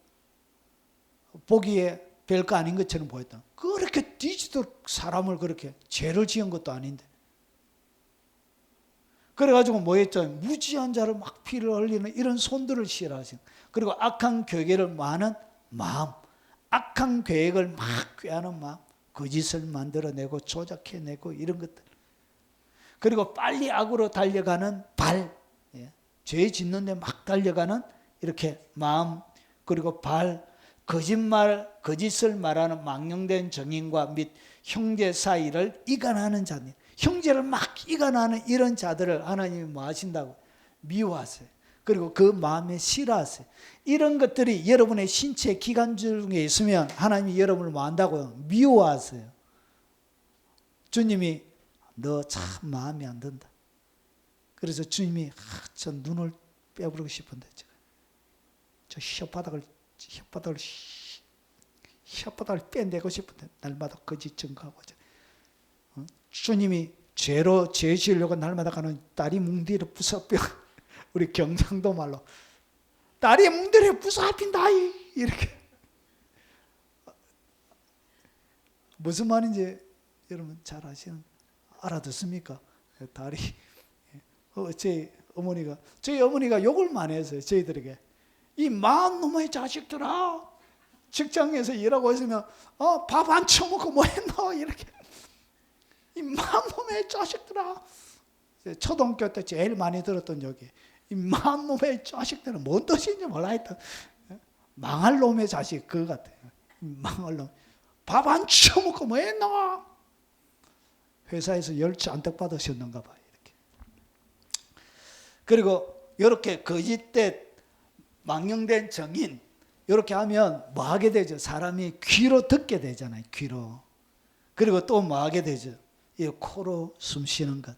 보기에 별거 아닌 것처럼 보였다. 그렇게 뒤지도록 사람을 그렇게 죄를 지은 것도 아닌데. 그래가지고 뭐 했죠? 무지한 자를 막 피를 흘리는 이런 손들을 싫어하시고, 그리고 악한 계획을 많은 마음, 악한 계획을 막 꾀하는 마음, 거짓을 만들어내고 조작해내고 이런 것들. 그리고 빨리 악으로 달려가는 발, 죄 짓는데 막 달려가는 이렇게 마음, 그리고 발, 거짓을 말하는 망령된 정인과 및 형제 사이를 이간하는 자들, 형제를 막 이간하는 이런 자들을 하나님이 뭐 하신다고? 미워하세요. 그리고 그 마음에 싫어하세요. 이런 것들이 여러분의 신체 기관 중에 있으면 하나님이 여러분을 뭐 한다고요? 미워하세요. 주님이 너 참 마음에 안 든다. 그래서 주님이 저 눈을 빼버리고 싶은데 저 혓바닥을 빼내고 싶은데 날마다 거짓 증거하고. 주님이 죄 지으려고 날마다 가는 다리 뭉디를 부숴뼈. 우리 경상도 말로 다리 뭉디를 부숴핀다 이렇게. 무슨 말인지 여러분 잘 알아듣습니까? 다리. 저희 어머니가 욕을 많이 했어요. 저희들에게. 이 마흔 놈의 자식들아, 직장에서 일하고 있으면 밥 안 처먹고 뭐 했노 이렇게. 이 마흔 놈의 자식들아. 초등학교 때 제일 많이 들었던 욕이 이 마흔 놈의 자식들은 뭔 뜻인지 몰라 했다. 망할 놈의 자식 그거 같아요. 망할 놈. 밥 안 처먹고 뭐 했노? 회사에서 열 잔뜩 받으셨는가 봐요. 이렇게. 그리고 이렇게 거짓된 망령된 정인 이렇게 하면 뭐 하게 되죠? 사람이 귀로 듣게 되잖아요. 귀로. 그리고 또 뭐 하게 되죠? 이 코로 숨 쉬는 것.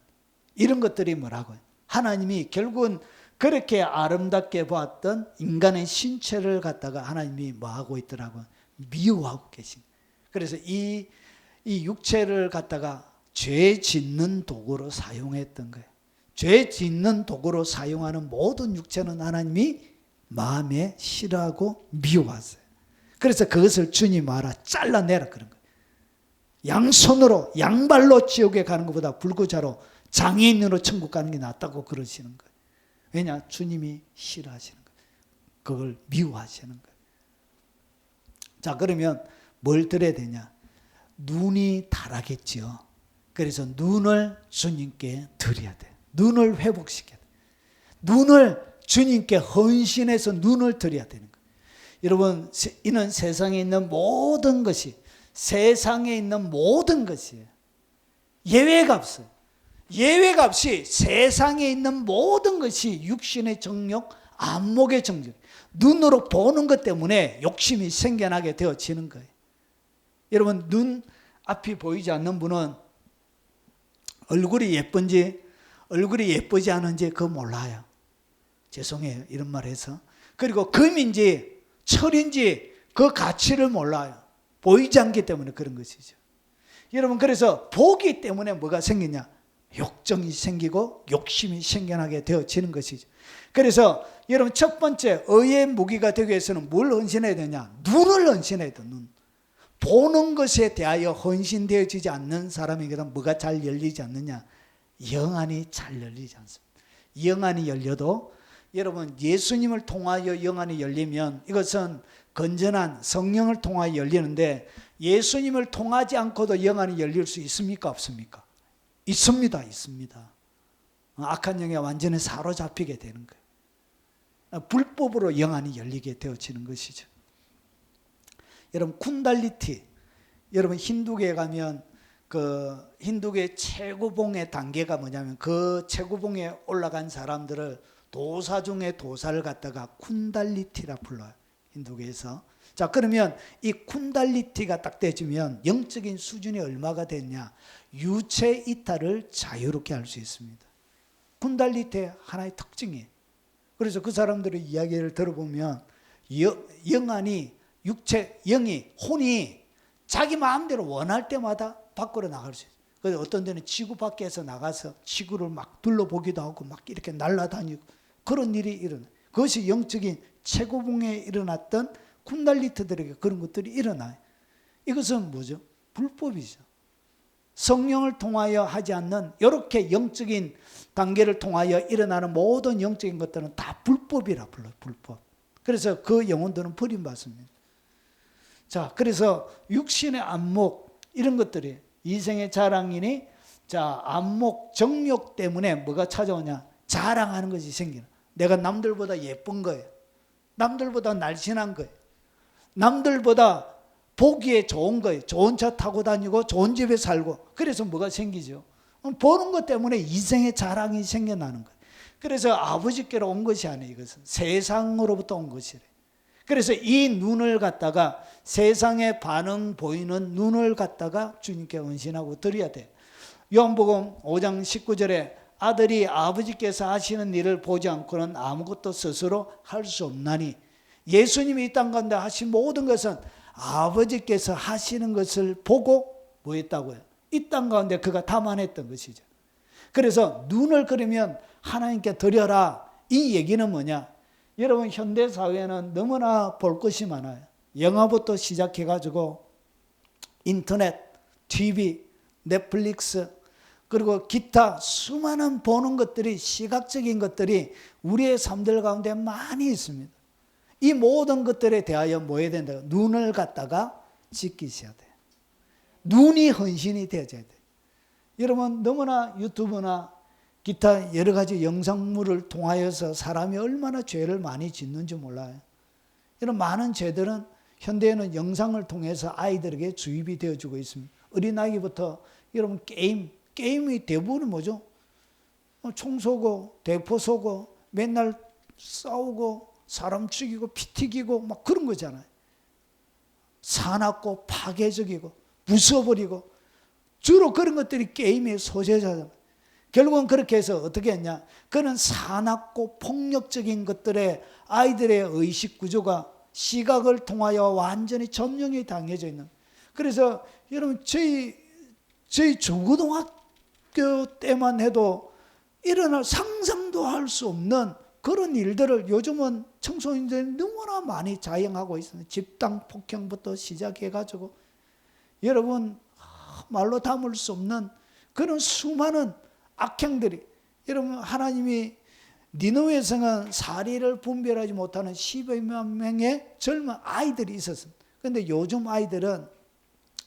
이런 것들이 뭐라고요? 하나님이 결국은 그렇게 아름답게 보았던 인간의 신체를 갖다가 하나님이 뭐 하고 있더라고요? 미워하고 계신. 그래서 이 육체를 갖다가 죄 짓는 도구로 사용했던 거예요. 죄 짓는 도구로 사용하는 모든 육체는 하나님이 마음에 싫어하고 미워하세요. 그래서 그것을 주님 알아 잘라내라 그런 거예요. 양손으로 양발로 지옥에 가는 것보다 불구자로 장애인으로 천국 가는 게 낫다고 그러시는 거예요. 왜냐? 주님이 싫어하시는 거예요. 그걸 미워하시는 거예요. 자, 그러면 뭘 드려야 되냐? 눈이 달하겠지요. 그래서 눈을 주님께 드려야 돼. 눈을 회복시켜야 돼. 눈을 주님께 헌신해서 눈을 드려야 되는 거예요. 여러분, 이는 세상에 있는 모든 것이, 세상에 있는 모든 것이에요. 예외가 없어요. 예외가 없이 세상에 있는 모든 것이 육신의 정욕, 안목의 정욕, 눈으로 보는 것 때문에 욕심이 생겨나게 되어지는 거예요. 여러분, 눈 앞이 보이지 않는 분은 얼굴이 예쁜지 얼굴이 예쁘지 않은지 그거 몰라요. 죄송해요, 이런 말 해서. 그리고 금인지 철인지 그 가치를 몰라요. 보이지 않기 때문에 그런 것이죠. 여러분, 그래서 보기 때문에 뭐가 생기냐? 욕정이 생기고 욕심이 생겨나게 되어지는 것이죠. 그래서 여러분, 첫 번째 의의 무기가 되기 위해서는 뭘 헌신해야 되냐? 눈을 헌신해야 돼. 눈. 보는 것에 대하여 헌신되어지지 않는 사람에게는 뭐가 잘 열리지 않느냐? 영안이 잘 열리지 않습니다. 영안이 열려도 여러분, 예수님을 통하여 영안이 열리면 이것은 건전한 성령을 통하여 열리는데, 예수님을 통하지 않고도 영안이 열릴 수 있습니까? 없습니까? 있습니다. 있습니다. 악한 영에 완전히 사로잡히게 되는 거예요. 불법으로 영안이 열리게 되어지는 것이죠. 여러분, 쿤달리티, 여러분 힌두교에 가면 그 힌두교의 최고봉의 단계가 뭐냐면, 그 최고봉에 올라간 사람들을 도사 중에 도사를 갖다가 쿤달리티라 불러요, 힌두교에서. 자, 그러면 이 쿤달리티가 딱 되어지면 영적인 수준이 얼마가 됐냐? 유체 이탈을 자유롭게 할 수 있습니다. 쿤달리티의 하나의 특징이에요. 그래서 그 사람들의 이야기를 들어보면 영안이, 육체, 영이, 혼이 자기 마음대로 원할 때마다 밖으로 나갈 수 있어요. 그래서 어떤 데는 지구 밖에서 나가서 지구를 막 둘러보기도 하고 막 이렇게 날아다니고 그런 일이 일어나요. 그것이 영적인 최고봉에 일어났던 쿤달리트들에게 그런 것들이 일어나요. 이것은 뭐죠? 불법이죠. 성령을 통하여 하지 않는 이렇게 영적인 단계를 통하여 일어나는 모든 영적인 것들은 다 불법이라 불러요. 불법. 그래서 그 영혼들은 버림받습니다. 자, 그래서 육신의 안목, 이런 것들이 이생의 자랑이니, 자, 안목, 정욕 때문에 뭐가 찾아오냐? 자랑하는 것이 생기는. 내가 남들보다 예쁜 거예요. 남들보다 날씬한 거예요. 남들보다 보기에 좋은 거예요. 좋은 차 타고 다니고 좋은 집에 살고. 그래서 뭐가 생기죠? 보는 것 때문에 이생의 자랑이 생겨나는 거예요. 그래서 아버지께로 온 것이 아니에요. 이것은 세상으로부터 온 것이래. 그래서 이 눈을 갖다가, 세상의 반응 보이는 눈을 갖다가 주님께 헌신하고 드려야 돼. 요한복음 5장 19절에 아들이 아버지께서 하시는 일을 보지 않고는 아무것도 스스로 할 수 없나니, 예수님이 이 땅 가운데 하신 모든 것은 아버지께서 하시는 것을 보고 뭐 했다고요? 이 땅 가운데 그가 담아냈던 것이죠. 그래서 눈을 그러면 하나님께 드려라. 이 얘기는 뭐냐? 여러분, 현대사회는 너무나 볼 것이 많아요. 영화부터 시작해가지고 인터넷, TV, 넷플릭스, 그리고 기타 수많은 보는 것들이, 시각적인 것들이 우리의 삶들 가운데 많이 있습니다. 이 모든 것들에 대하여 뭐 해야 된다? 눈을 갖다가 지키셔야 돼요. 눈이 헌신이 되어져야 돼요. 여러분, 너무나 유튜브나 기타 여러 가지 영상물을 통하여서 사람이 얼마나 죄를 많이 짓는지 몰라요. 이런 많은 죄들은 현대에는 영상을 통해서 아이들에게 주입이 되어주고 있습니다. 어린아이부터 여러분, 게임이 대부분은 뭐죠? 총 쏘고 대포 쏘고 맨날 싸우고 사람 죽이고 피 튀기고 막 그런 거잖아요. 사납고 파괴적이고 부숴버리고 주로 그런 것들이 게임의 소재잖아요. 결국은 그렇게 해서 어떻게 했냐? 그는 사납고 폭력적인 것들에 아이들의 의식 구조가 시각을 통하여 완전히 점령이 당해져 있는. 그래서 여러분, 저희 중고등학교 때만 해도 일어날 상상도 할 수 없는 그런 일들을 요즘은 청소년들이 너무나 많이 자행하고 있습니다. 집단 폭행부터 시작해가지고 여러분, 말로 담을 수 없는 그런 수많은 악행들이, 여러분, 하나님이 니느웨성은 사리를 분별하지 못하는 10여 명의 젊은 아이들이 있었습니다. 그런데 요즘 아이들은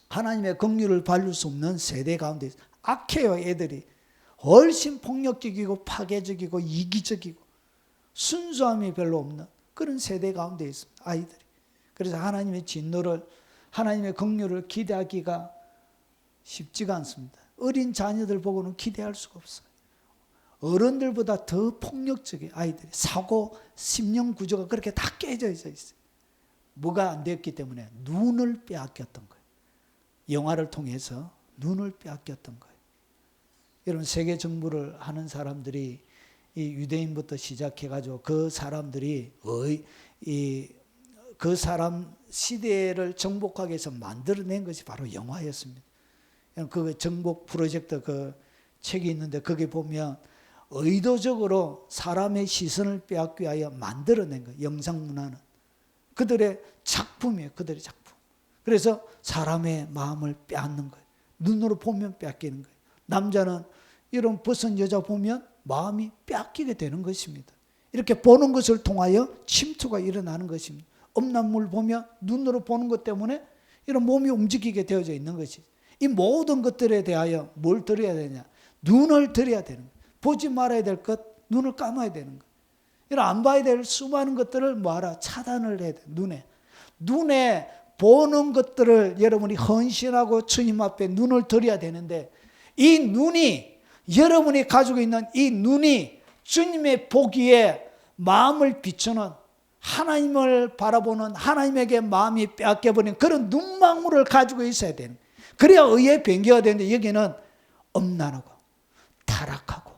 하나님의 긍휼을 받을 수 없는 세대 가운데 있어요. 악해요. 애들이 훨씬 폭력적이고 파괴적이고 이기적이고 순수함이 별로 없는 그런 세대 가운데 있습니다. 아이들이. 그래서 하나님의 진노를, 하나님의 긍휼을 기대하기가 쉽지가 않습니다. 어린 자녀들 보고는 기대할 수가 없어요. 어른들보다 더 폭력적인 아이들이, 사고 심령 구조가 그렇게 다 깨져 있어요. 뭐가 안 됐기 때문에 눈을 빼앗겼던 거예요. 영화를 통해서 눈을 빼앗겼던 거예요. 여러분, 세계 정부를 하는 사람들이 이 유대인부터 시작해가지고 그 사람들이 그 사람 시대를 정복하기 위해서 만들어낸 것이 바로 영화였습니다. 그 정복 프로젝트 그 책이 있는데 거기 보면 의도적으로 사람의 시선을 빼앗기 위하여 만들어낸 거예요. 영상문화는 그들의 작품이에요. 그들의 작품. 그래서 사람의 마음을 빼앗는 거예요. 눈으로 보면 빼앗기는 거예요. 남자는 이런 벗은 여자 보면 마음이 빼앗기게 되는 것입니다. 이렇게 보는 것을 통하여 침투가 일어나는 것입니다. 음란물 보면 눈으로 보는 것 때문에 이런 몸이 움직이게 되어져 있는 것이죠. 이 모든 것들에 대하여 뭘 드려야 되냐? 눈을 드려야 되는 거예요. 보지 말아야 될 것, 눈을 감아야 되는 거예요. 이런 안 봐야 될 수많은 것들을 뭐하라? 차단을 해야 돼요. 눈에 보는 것들을 여러분이 헌신하고 주님 앞에 눈을 드려야 되는데, 이 눈이, 여러분이 가지고 있는 이 눈이 주님의 보기에 마음을 비추는, 하나님을 바라보는, 하나님에게 마음이 빼앗겨버린 그런 눈망울을 가지고 있어야 되는 거예요. 그래야 의의 변개가 되는데, 여기는 엄난하고 타락하고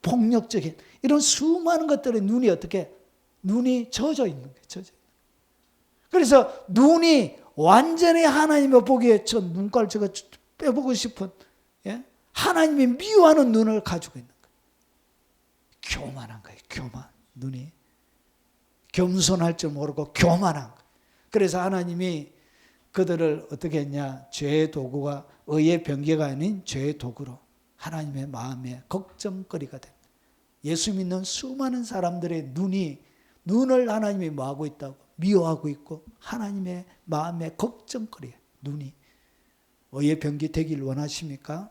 폭력적인 이런 수많은 것들의 눈이 어떻게? 눈이 젖어 있는 거예요. 젖어 있는 거예요. 그래서 눈이 완전히 하나님의 보기에 저 눈깔 제가 빼보고 싶은, 예? 하나님이 미워하는 눈을 가지고 있는 거예요. 교만한 거예요. 교만. 눈이 겸손할 줄 모르고 교만한 거예요. 그래서 하나님이 그들을 어떻게 했냐? 죄의 도구가, 의의 변개가 아닌 죄의 도구로 하나님의 마음에 걱정거리가 됩니다. 예수 믿는 수많은 사람들의 눈을 하나님이 뭐하고 있다고? 미워하고 있고 하나님의 마음에 걱정거리예요. 눈이. 의의 변개 되길 원하십니까?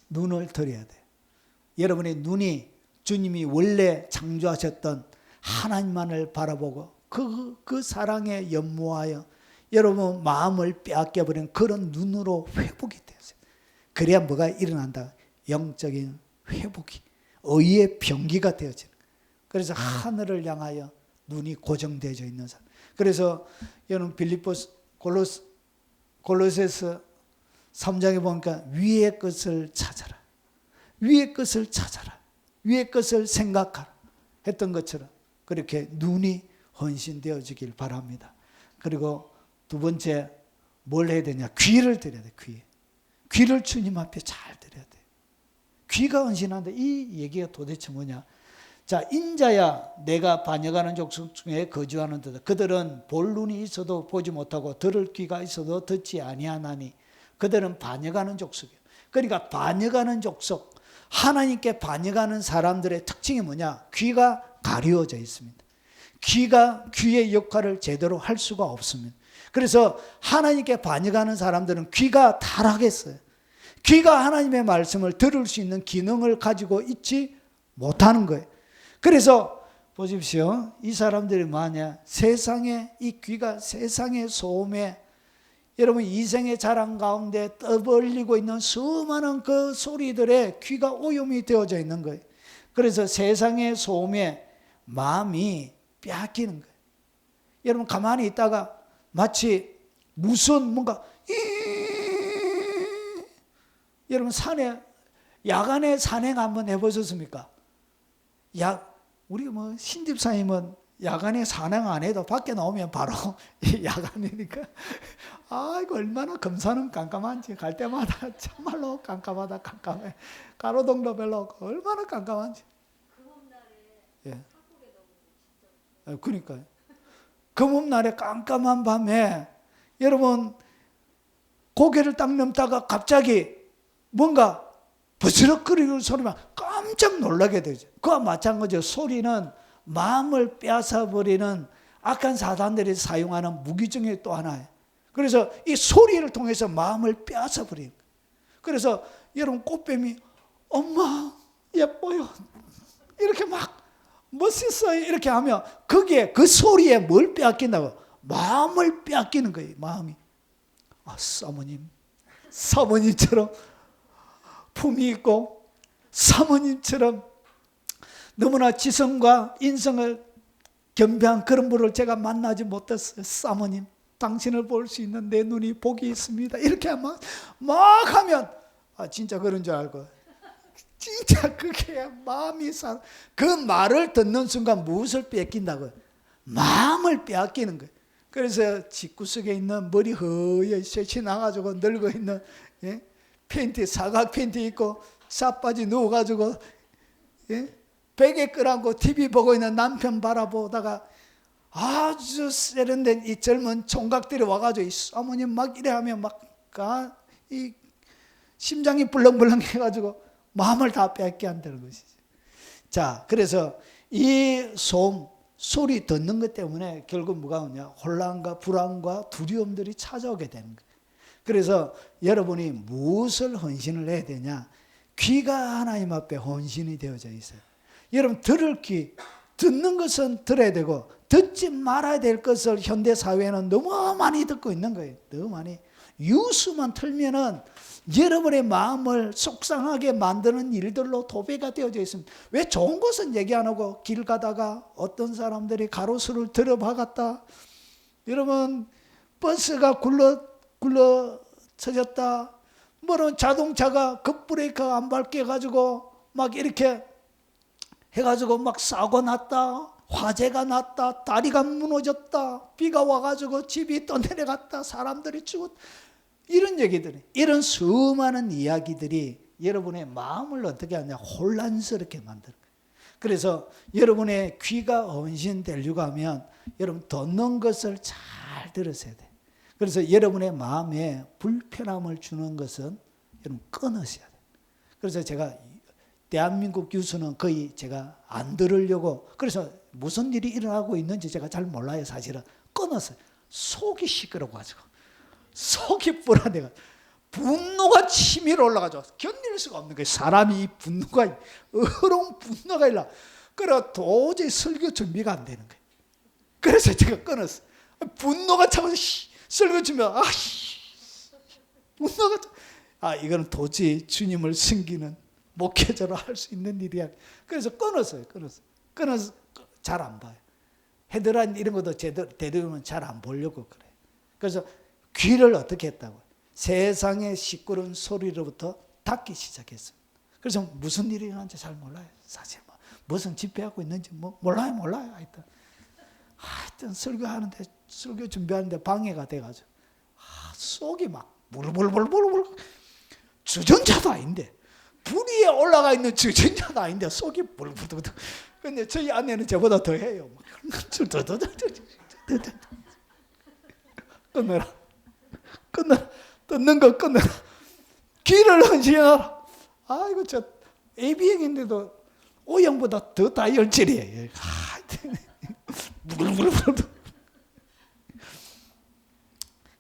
눈을 드려야 돼요. 여러분의 눈이 주님이 원래 창조하셨던 하나님만을 바라보고 그 사랑에 연모하여 여러분 마음을 빼앗겨버린 그런 눈으로 회복이 되었어요. 그래야 뭐가 일어난다? 영적인 회복이, 의의 병기가 되어지는 거예요. 그래서 하늘을 향하여 눈이 고정되어져 있는 사람. 그래서 여러분 빌립보스 골로새서 3장에 보니까 위의 것을 찾아라. 위의 것을 찾아라. 위의 것을 생각하라. 했던 것처럼 그렇게 눈이 헌신되어지길 바랍니다. 그리고 두 번째 뭘 해야 되냐? 귀를 드려야 돼. 귀를 주님 앞에 잘 드려야 돼. 귀가 헌신한다. 이 얘기가 도대체 뭐냐? 자, 인자야 내가 반역하는 족속 중에 거주하는 데다. 그들은 볼 눈이 있어도 보지 못하고 들을 귀가 있어도 듣지 아니하나니 그들은 반역하는 족속이에요. 그러니까 반역하는 족속, 하나님께 반역하는 사람들의 특징이 뭐냐? 귀가 가려져 있습니다. 귀의 역할을 제대로 할 수가 없습니다. 그래서 하나님께 반역하는 사람들은 귀가 타락했어요. 귀가 하나님의 말씀을 들을 수 있는 기능을 가지고 있지 못하는 거예요. 그래서 보십시오. 이 사람들이 뭐하냐? 세상에, 이 귀가 세상의 소음에, 여러분 이생의 자랑 가운데 떠벌리고 있는 수많은 그 소리들에 귀가 오염이 되어져 있는 거예요. 그래서 세상의 소음에 마음이 빼앗기는 거예요. 여러분 가만히 있다가 마치 무슨 뭔가 여러분 야간에 산행 한번 해보셨습니까? 우리 뭐 신집사님은 야간에 산행 안 해도 밖에 나오면 바로 야간이니까 아이고 얼마나 금산은 깜깜한지 갈 때마다 참말로 깜깜하다 깜깜해. 가로등도 별로 없고 얼마나 깜깜한지. 예. 그러니까요. 금음날에 깜깜한 밤에 여러분 고개를 딱 넘다가 갑자기 뭔가 버스럭거리는 소리만 깜짝 놀라게 되죠. 그와 마찬가지로 소리는 마음을 빼앗아버리는 악한 사단들이 사용하는 무기 중에 또 하나예요. 그래서 이 소리를 통해서 마음을 빼앗아 버리는 거예요. 그래서 여러분 꽃뱀이 엄마 예뻐요 이렇게 막 멋있어요 이렇게 하면 거기에 그 소리에 뭘 빼앗긴다고? 마음을 빼앗기는 거예요. 마음이. 사모님처럼 품이 있고 사모님처럼 너무나 지성과 인성을 겸비한 그런 분을 제가 만나지 못했어요. 사모님 당신을 볼 수 있는 내 눈이 복이 있습니다. 이렇게 막 하면 진짜 그런 줄 알고 진짜 그게 마음이 그 말을 듣는 순간 무엇을 뺏긴다고요? 마음을 빼앗기는 거예요. 그래서 집구석에 있는 머리 허여 셋이 나가지고 늙어 있는 팬티 사각 팬티 입고 삿바지 누워가지고 베개 끌어안고 TV 보고 있는 남편 바라보다가 아주 세련된 이 젊은 총각들이 와가지고 이 사모님 막 이래 하면 막 이 심장이 불렁불렁 해가지고 마음을 다 빼앗게 한다는 것이죠. 자, 그래서 이 소리 듣는 것 때문에 결국 뭐가 오냐? 혼란과 불안과 두려움들이 찾아오게 되는 거예요. 그래서 여러분이 무엇을 헌신을 해야 되냐? 귀가 하나님 앞에 헌신이 되어져 있어요. 여러분 들을 귀, 듣는 것은 들어야 되고 듣지 말아야 될 것을 현대 사회는 너무 많이 듣고 있는 거예요. 너무 많이. 뉴스만 틀면은 여러분의 마음을 속상하게 만드는 일들로 도배가 되어져 있습니다. 왜 좋은 것은 얘기 안 하고 길 가다가 어떤 사람들이 가로수를 들어박았다. 여러분 버스가 굴러쳐졌다. 뭐는 자동차가 급브레이크 안 밟게 해가지고 막 이렇게 해가지고 막 사고 났다. 화재가 났다. 다리가 무너졌다. 비가 와가지고 집이 또 내려갔다. 사람들이 죽었다. 이런 얘기들이, 이런 수많은 이야기들이 여러분의 마음을 어떻게 하냐? 혼란스럽게 만드는 거예요. 그래서 여러분의 귀가 헌신되려고 하면 여러분 듣는 것을 잘 들으셔야 돼요. 그래서 여러분의 마음에 불편함을 주는 것은 여러분 끊으셔야 돼요. 그래서 제가 대한민국 뉴스는 거의 제가 안 들으려고, 그래서 무슨 일이 일어나고 있는지 제가 잘 몰라요. 사실은 끊었어요. 속이 시끄러워가지고, 속이 불안해가, 분노가 치밀어 올라가죠. 견딜 수가 없는 거예요. 사람이 분노가, 어려운 분노가 일어나. 그래 도저히 설교 준비가 안 되는 거예요. 그래서 제가 끊었어요. 분노가 차면서 설교 준비, 분노가 이거는 도저히 주님을 섬기는 목회자로 할 수 있는 일이야. 그래서 끊었어요. 끊어서 잘 안 봐요. 헤드라인 이런 것도 제대로는 잘 안 보려고 그래요. 그래서 귀를 어떻게 했다고요? 세상의 시끄러운 소리로부터 닫기 시작했어요. 그래서 무슨 일이 일어나는지 잘 몰라요. 사실 무슨 집회하고 있는지 몰라요. 하여튼 설교 준비하는데 방해가 돼가지고 속이 막 불불불불불, 주전자도 아닌데, 불 위에 올라가 있는 주전자도 아닌데 속이 불불불. 근데 저희 아내는 저보다 더 해요. 끊어라. 듣는 거 끊어라. 귀를 헌신하라. 이거 저 AB형인데도 O형보다 더 다혈질이에요.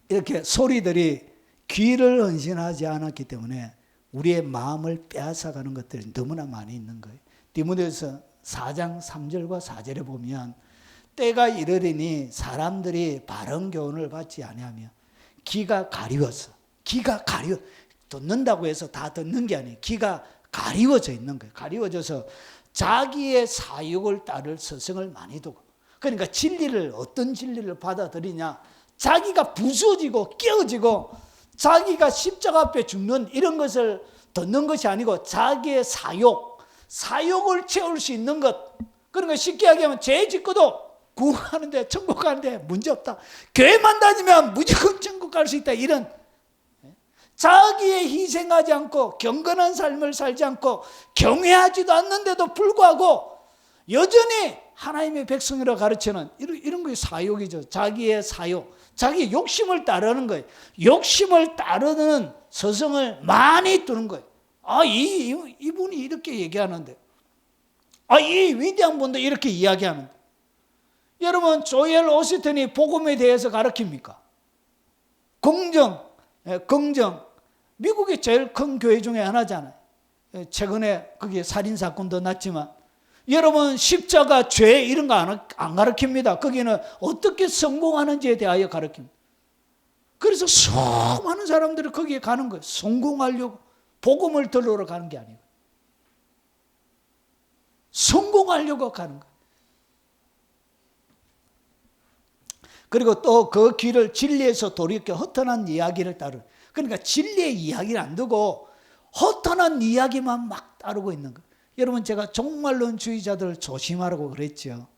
이렇게 소리들이 귀를 헌신하지 않았기 때문에 우리의 마음을 빼앗아가는 것들이 너무나 많이 있는 거예요. 디모데후서 4장 3절과 4절에 보면 때가 이르리니 사람들이 바른 교훈을 받지 아니하며 귀가 가리워서, 듣는다고 해서 다 듣는 게 아니에요. 귀가 가리워져 있는 거예요. 가리워져서 자기의 사욕을 따를 서성을 많이 두고, 그러니까 어떤 진리를 받아들이냐, 자기가 부서지고 깨어지고 자기가 십자가 앞에 죽는 이런 것을 듣는 것이 아니고 자기의 사욕을 채울 수 있는 것. 그러니까 쉽게 얘기하면 죄 짓고도 구원하는데, 천국 가는데 문제없다. 교회만 다니면 무조건 천국 갈 수 있다. 이런 자기의 희생하지 않고 경건한 삶을 살지 않고 경외하지도 않는데도 불구하고 여전히 하나님의 백성이라고 가르치는 이런 게 사욕이죠. 자기의 사욕, 자기 욕심을 따르는 거예요. 욕심을 따르는 서성을 많이 두는 거예요. 이분이 이렇게 얘기하는데, 이 위대한 분도 이렇게 이야기하는데, 여러분 조엘 오스틴이 복음에 대해서 가르칩니까? 긍정. 미국의 제일 큰 교회 중에 하나잖아요. 최근에 그게 살인사건도 났지만 여러분 십자가 죄 이런 거 안 가르칩니다. 거기는 어떻게 성공하는지에 대하여 가르칩니다. 그래서 수많은 사람들이 거기에 가는 거예요. 성공하려고. 복음을 들으러 가는 게 아니고 성공하려고 가는 거예요. 그리고 또 그 길을 진리에서 돌이켜 허탄한 이야기를 따르는, 그러니까 진리의 이야기를 안 두고 허탄한 이야기만 막 따르고 있는 거예요. 여러분 제가 종말론주의자들 조심하라고 그랬죠.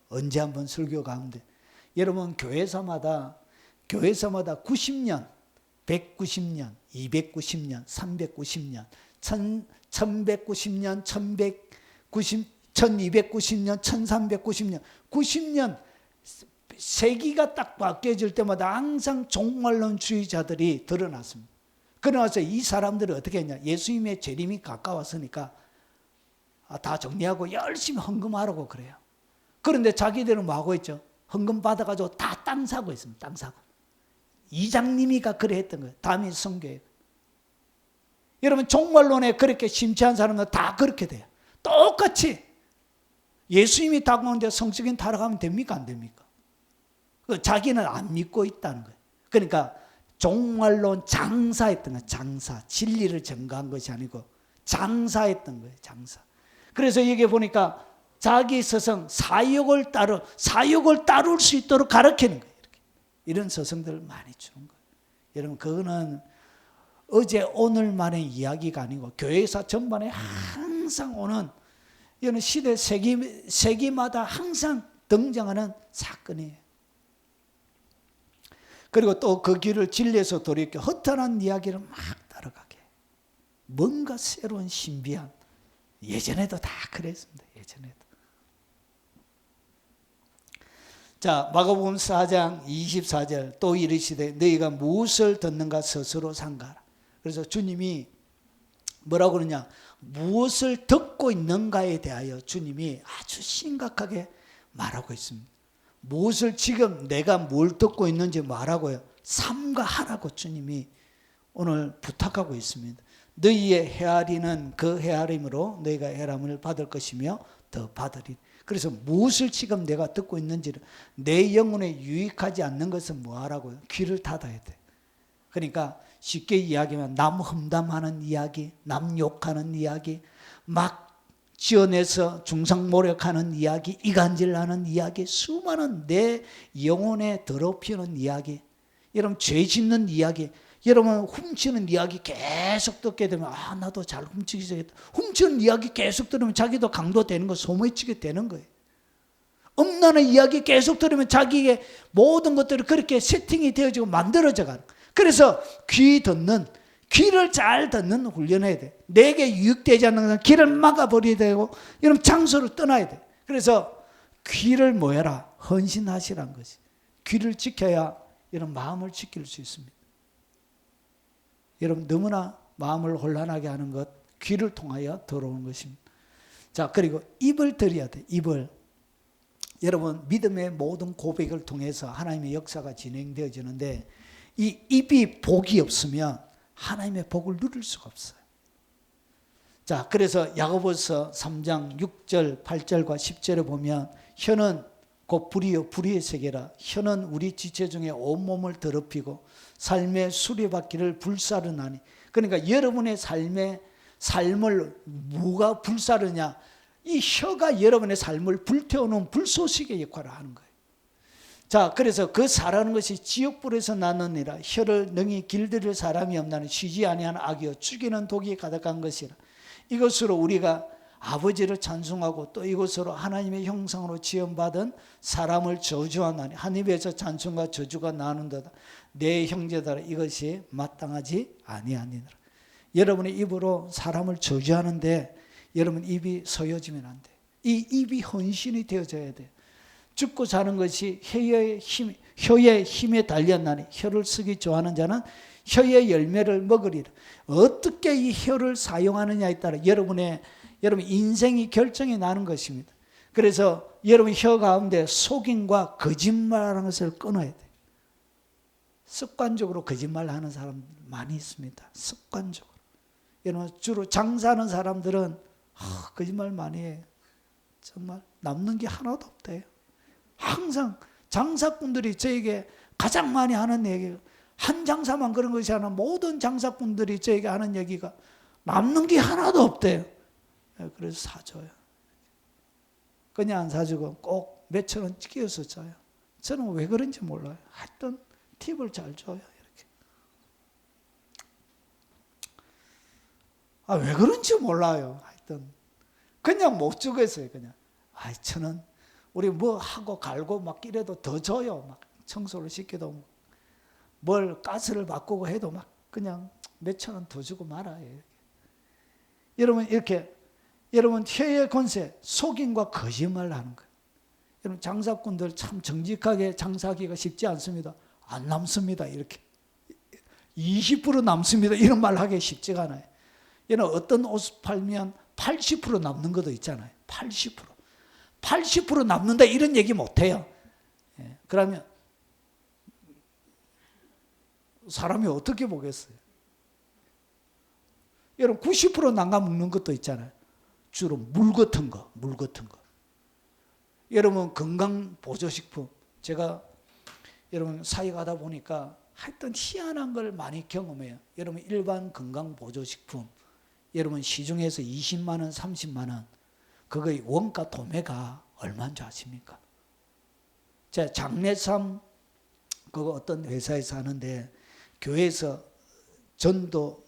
언제 한번 설교 가운데 여러분 교회사마다 90년, 190년, 290년, 390년, 1190년, 1290년, 1390년, 90년 세기가 딱 바뀌어질 때마다 항상 종말론주의자들이 드러났습니다. 그러나서 이 사람들이 어떻게 했냐? 예수님의 재림이 가까웠으니까 다 정리하고 열심히 헌금하라고 그래요. 그런데 자기들은 뭐 하고 있죠? 헌금 받아가지고 다 땅 사고 있습니다. 땅 사고. 이장님이가 그래 했던 거예요. 다미 성교회. 여러분 종말론에 그렇게 심취한 사람은 다 그렇게 돼요. 똑같이 예수님이 다가오는데 성적인 타락하면 됩니까? 안 됩니까? 자기는 안 믿고 있다는 거예요. 그러니까 종말론 장사했던 거예요. 장사. 진리를 전가한 것이 아니고 장사했던 거예요. 장사. 그래서 여기 보니까 자기 스승 사욕을 따를 수 있도록 가르치는 거예요. 이렇게. 이런 스승들을 많이 주는 거예요. 여러분 그거는 어제 오늘만의 이야기가 아니고 교회사 전반에 항상 오는 이런 시대 세기마다 항상 등장하는 사건이에요. 그리고 또 그 길을 진리에서 돌이켜 허탄한 이야기를 막 따라가게. 뭔가 새로운 신비한, 예전에도 다 그랬습니다. 예전에도. 자, 마가복음 4장 24절 또 이르시되 너희가 무엇을 듣는가 스스로 삼가라. 그래서 주님이 뭐라고 그러냐? 무엇을 듣고 있는가에 대하여 주님이 아주 심각하게 말하고 있습니다. 무엇을 지금 내가 뭘 듣고 있는지 말하고요. 삼가하라고 주님이 오늘 부탁하고 있습니다. 너희의 헤아리는 그 헤아림으로 너희가 헤아림을 받을 것이며 더 받으리. 그래서 무엇을 지금 내가 듣고 있는지를 내 영혼에 유익하지 않는 것은 뭐하라고요? 귀를 닫아야 돼. 그러니까 쉽게 이야기하면 남 험담하는 이야기, 남 욕하는 이야기, 막 지어내서 중상모략하는 이야기, 이간질하는 이야기, 수많은 내 영혼에 더럽히는 이야기, 여러분 죄 짓는 이야기, 여러분 훔치는 이야기 계속 듣게 되면 나도 잘 훔치기 시작했다. 훔치는 이야기 계속 들으면 자기도 강도되는 거, 소매치게 되는 거예요. 엄나는 이야기 계속 들으면 자기의 모든 것들이 그렇게 세팅이 되어지고 만들어져 가는. 그래서 귀를 잘 듣는 훈련해야 돼. 내게 유익되지 않는 것은 귀를 막아버려야 되고, 이런 장소를 떠나야 돼. 그래서 귀를 뭐해라? 헌신하시란 것이. 귀를 지켜야 이런 마음을 지킬 수 있습니다. 여러분 너무나 마음을 혼란하게 하는 것, 귀를 통하여 들어오는 것입니다. 자, 그리고 입을 들여야 돼. 입을. 여러분 믿음의 모든 고백을 통해서 하나님의 역사가 진행되어지는데 이 입이 복이 없으면 하나님의 복을 누릴 수가 없어요. 자, 그래서 야고보서 3장 6절 8절과 10절에 보면 혀는 곧 불이요 불의의 세계라. 혀는 우리 지체 중에 온몸을 더럽히고 삶의 수레바퀴를 불사르나니. 그러니까 여러분의 삶을 뭐가 불사르냐? 이 혀가 여러분의 삶을 불태우는 불쏘시개 역할을 하는 거예요. 자, 그래서 그 사라는 것이 지옥불에서 나느니라. 혀를 능히 길들일 사람이 없나니 쉬지 아니하는 악이요 죽이는 독이 가득한 것이라. 이것으로 우리가 아버지를 찬송하고 또 이것으로 하나님의 형상으로 지음받은 사람을 저주하나니 한 입에서 찬송과 저주가 나는도다. 내 형제들아 이것이 마땅하지 아니하니라. 여러분의 입으로 사람을 저주하는데 여러분 입이 서여지면 안 돼. 이 입이 헌신이 되어져야 돼. 죽고 사는 것이 혀의 힘에 달렸나니 혀를 쓰기 좋아하는 자는 혀의 열매를 먹으리라. 어떻게 이 혀를 사용하느냐에 따라 여러분 인생이 결정이 나는 것입니다. 그래서 여러분 혀 가운데 속임과 거짓말하는 것을 끊어야 돼. 습관적으로 거짓말하는 사람 많이 있습니다. 습관적으로. 여러분 주로 장사하는 사람들은 거짓말 많이 해요. 정말 남는 게 하나도 없대요. 항상 장사꾼들이 저에게 가장 많이 하는 얘기가, 한 장사만 그런 것이 아니라 모든 장사꾼들이 저에게 하는 얘기가 남는 게 하나도 없대요. 그래서 사줘요. 그냥 안 사주고 꼭 몇천 원 끼워서 줘요. 저는 왜 그런지 몰라요. 하여튼 팁을 잘 줘요. 이렇게. 왜 그런지 몰라요. 하여튼 그냥 못 주겠어요. 그냥 저는 우리 뭐 하고 갈고 막 이래도 더 줘요. 막 청소를 시켜도 뭘 가스를 바꾸고 해도 막 그냥 몇천 원 더 주고 말아요. 이렇게. 여러분 이렇게 여러분 혀의 권세, 속임과 거짓말 하는 거예요. 여러분 장사꾼들 참 정직하게 장사하기가 쉽지 않습니다. 안 남습니다. 이렇게 20% 남습니다. 이런 말 하기 쉽지가 않아요. 여러분 어떤 옷 팔면 80% 남는 것도 있잖아요. 80% 남는다 이런 얘기 못해요. 그러면 사람이 어떻게 보겠어요? 여러분 90% 남아먹는 것도 있잖아요. 주로 물 같은 거. 여러분 건강보조식품, 제가 여러분 사회 가다 보니까 하여튼 희한한 걸 많이 경험해요. 여러분 일반 건강보조식품, 여러분 시중에서 20만 원, 30만 원, 그거의 원가 도매가 얼마인 줄 아십니까? 제가 장례삼 그거 어떤 회사에서 하는데 교회에서 전도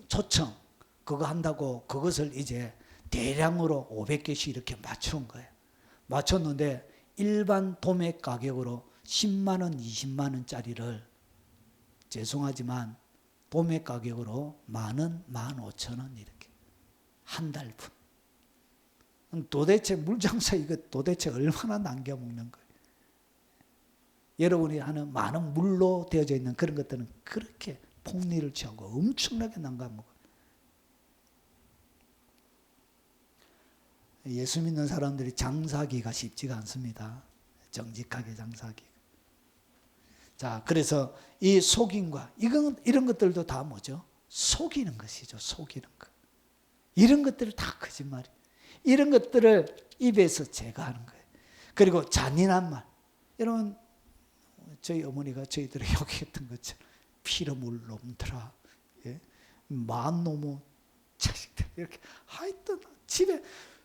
초청 그거 한다고 그것을 이제 대량으로 500개씩 이렇게 맞춘 거예요. 맞췄는데 일반 도매 가격으로 10만 원, 20만 원짜리를 죄송하지만 도매 가격으로 10,000원, 15,000원 이렇게 한 달분. 도대체 물장사 이거 도대체 얼마나 남겨먹는 거예요. 여러분이 하는 많은 물로 되어져 있는 그런 것들은 그렇게 폭리를 취하고 엄청나게 남겨먹어요. 예수 믿는 사람들이 장사하기가 쉽지가 않습니다. 정직하게 장사하기. 자, 그래서 이 속임과 이런 것들도 다 뭐죠? 속이는 것이죠. 속이는 것. 이런 것들을 다 거짓말이. 이런 것들을 입에서 제거하는 거예요. 그리고 잔인한 말. 여러분 저희 어머니가 저희들을 욕했던 것처럼 피로물 놈들아, 만 놈의 자식들 이렇게 하여튼 집에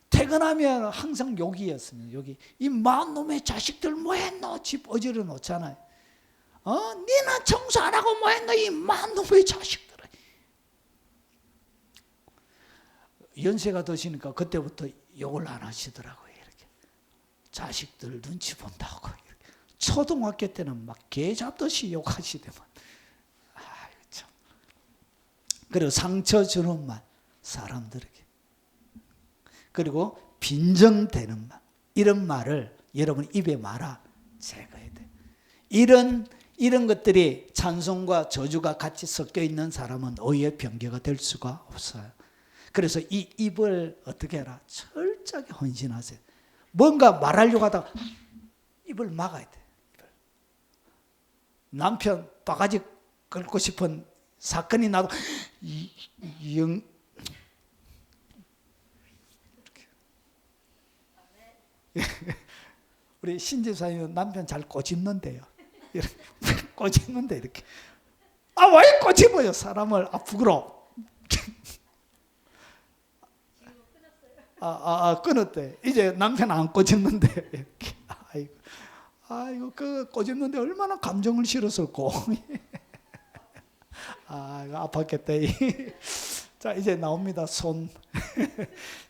퇴근하면 항상 욕이었습니다. 욕이. 이 만 놈의 자식들 뭐했노? 집 어지러 놓잖아요. 니는 청소 안 하고 뭐했노? 이 만 놈의 자식들. 연세가 드시니까 그때부터 욕을 안 하시더라고요. 이렇게 자식들 눈치 본다고. 이렇게. 초등학교 때는 막 개 잡듯이 욕하시더만. 참. 그리고 상처 주는 말 사람들에게. 그리고 빈정대는 말. 이런 말을 여러분 입에 말아 제거해야 돼. 이런 것들이 찬송과 저주가 같이 섞여 있는 사람은 의의 병거가 될 수가 없어요. 그래서 이 입을 어떻게 해라? 철저하게 헌신하세요. 뭔가 말하려고 하다가 입을 막아야 돼. 남편 바가지 긁고 싶은 사건이 나도 우리 신집사님은 남편 잘 꼬집는데요. 꼬집는데 이렇게. 왜 꼬집어요 사람을? 부끄러워. 끊었대. 이제 남편 안 꼬집는데 이렇게. 아이고 그 꼬집는데 얼마나 감정을 실었을꼬. 아팠겠다. 자 이제 나옵니다. 손.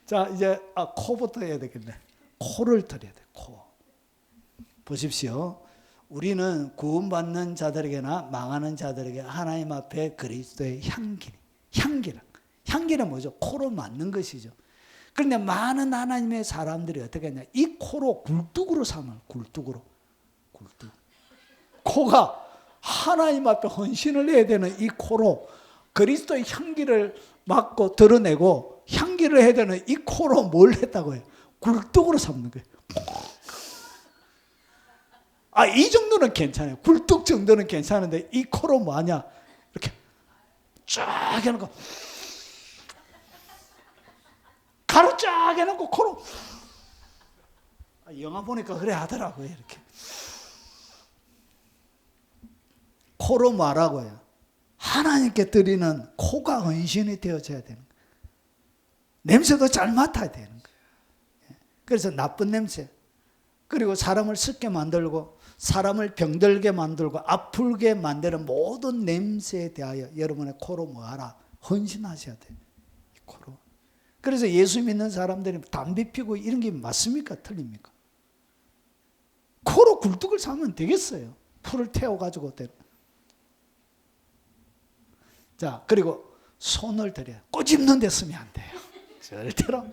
자 이제 코부터 해야 되겠네. 코를 털어야 돼. 코. 보십시오. 우리는 구원받는 자들에게나 망하는 자들에게 하나님 앞에 그리스도의 향기는 뭐죠? 코로 맞는 것이죠. 그런데 많은 하나님의 사람들이 어떻게 하냐? 이 코로 굴뚝으로 삼아요. 굴뚝. 코가 하나님 앞에 헌신을 해야 되는 이 코로 그리스도의 향기를 맡고 드러내고 향기를 해야 되는 이 코로 뭘 했다고요? 굴뚝으로 삼는 거예요. 이 정도는 괜찮아요. 굴뚝 정도는 괜찮은데 이 코로 뭐하냐? 이렇게 쫙 해놓고 가로 쫙 해놓고 코로 영화 보니까 그래 하더라고요. 이렇게 코로 뭐하라고요? 하나님께 드리는 코가 헌신이 되어져야 되는 거예요. 냄새도 잘 맡아야 되는 거예요. 그래서 나쁜 냄새, 그리고 사람을 썩게 만들고 사람을 병들게 만들고 아프게 만드는 모든 냄새에 대하여 여러분의 코로 뭐하라? 헌신하셔야 돼요. 코로. 그래서 예수 믿는 사람들이 담배 피고 이런 게 맞습니까? 틀립니까? 코로 굴뚝을 사면 되겠어요. 풀을 태워가지고. 자, 그리고 손을 들여요. 꼬집는 데 쓰면 안 돼요. 절대로.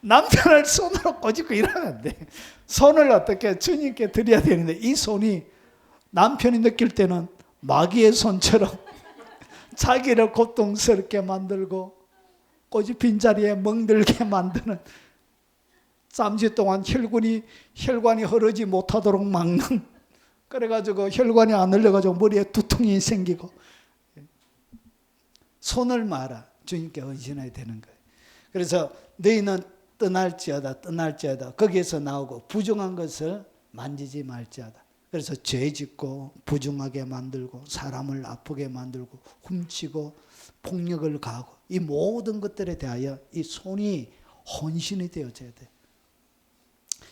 남편을 손으로 꼬집고 이러면 안 돼. 손을 어떻게 주님께 드려야 되는데 이 손이 남편이 느낄 때는 마귀의 손처럼 자기를 고통스럽게 만들고 꼬집힌 자리에 멍들게 만드는, 잠시 동안 혈관이 흐르지 못하도록 막는, 그래가지고 혈관이 안 흘러가지고 머리에 두통이 생기고. 손을 말아 주님께 헌신해야 되는 거예요. 그래서 너희는 떠날지어다 거기에서 나오고 부정한 것을 만지지 말지어다. 그래서 죄 짓고 부정하게 만들고 사람을 아프게 만들고 훔치고 폭력을 가하고 이 모든 것들에 대하여 이 손이 헌신이 되어져야 돼요.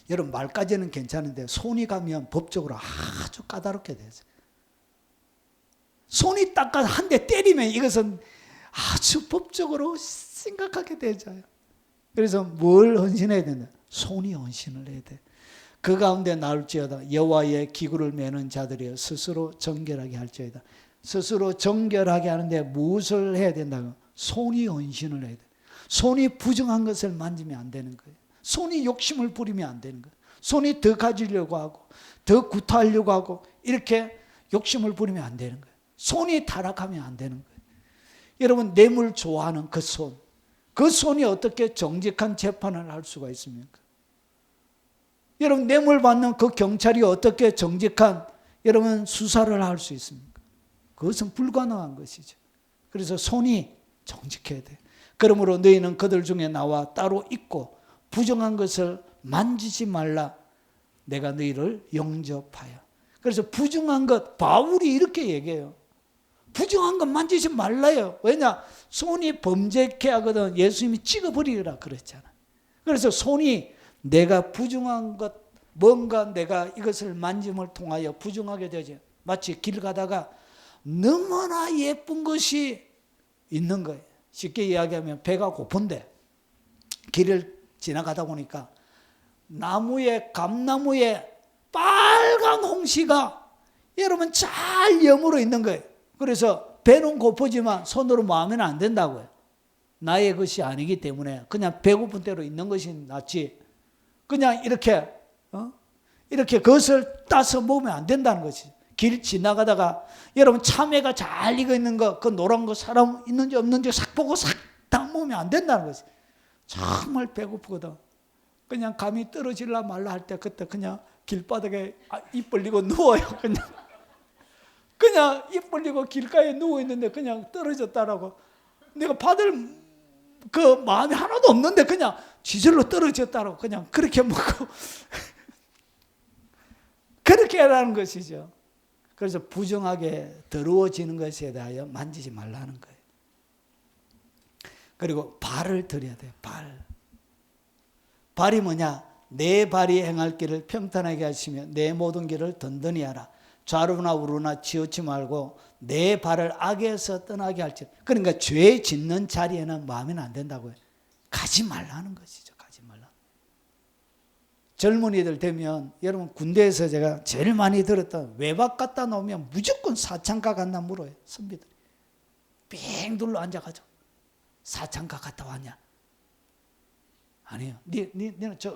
여러분 말까지는 괜찮은데 손이 가면 법적으로 아주 까다롭게 되죠. 손이 딱 한 대 때리면 이것은 아주 법적으로 심각하게 되잖아요. 그래서 뭘 헌신해야 된다? 손이 헌신을 해야 돼. 그 가운데 나올지어다 여호와의 기구를 매는 자들이여 스스로 정결하게 할지어다. 스스로 정결하게 하는데 무엇을 해야 된다고? 손이 헌신을 해야 돼. 손이 부정한 것을 만지면 안 되는 거예요. 손이 욕심을 부리면 안 되는 거예요. 손이 더 가지려고 하고 더 구타하려고 하고 이렇게 욕심을 부리면 안 되는 거예요. 손이 타락하면 안 되는 거예요. 여러분 뇌물 좋아하는 그 손, 그 손이 어떻게 정직한 재판을 할 수가 있습니까? 여러분 뇌물 받는 그 경찰이 어떻게 정직한 여러분 수사를 할 수 있습니까? 그것은 불가능한 것이죠. 그래서 손이 정직해야 돼요. 그러므로 너희는 그들 중에 나와 따로 있고 부정한 것을 만지지 말라. 내가 너희를 영접하여. 그래서 부정한 것, 바울이 이렇게 얘기해요. 부정한 것 만지지 말라요. 왜냐? 손이 범죄케 하거든 예수님이 찍어버리라 그랬잖아. 그래서 손이 내가 부정한 것, 뭔가 내가 이것을 만짐을 통하여 부정하게 되죠. 마치 길 가다가 너무나 예쁜 것이 있는 거예요. 쉽게 이야기하면 배가 고픈데 길을 지나가다 보니까 감나무에 빨간 홍시가 여러분 잘 여물어 있는 거예요. 그래서 배는 고프지만 손으로 마으면 안 된다고요. 나의 것이 아니기 때문에 그냥 배고픈 대로 있는 것이 낫지. 그냥 이렇게 그것을 따서 먹으면 안 된다는 것이. 길 지나가다가 여러분 참외가 잘 익어 있는 거, 그 노란 거 사람 있는지 없는지 싹 보고 싹 다 먹으면 안 된다는 것이. 정말 배고프거든. 그냥 감이 떨어질라 말라 할 때 그때 그냥 길바닥에 입 벌리고 누워요. 그냥 입 벌리고 길가에 누워 있는데 그냥 떨어졌다라고. 내가 받을 그 마음이 하나도 없는데 그냥 지절로 떨어졌다라고 그냥 그렇게 먹고 그렇게 하라는 것이죠. 그래서 부정하게 더러워지는 것에 대하여 만지지 말라는 거예요. 그리고 발을 들여야 돼요. 발이 뭐냐? 내 발이 행할 길을 평탄하게 하시며 내 모든 길을 든든히 하라. 좌로나 우로나 치우치 말고 내 발을 악에서 떠나게 할지. 그러니까 죄 짓는 자리에는 마음에는 안 된다고요. 가지 말라는 것이죠. 가지 말라. 젊은이들 되면 여러분 군대에서 제가 제일 많이 들었던 외박 갔다 나오면 무조건 사창가 갔나 물어요. 선비들이 빙 둘러 앉아가지고 사창가 갔다 왔냐? 아니요. 니는 저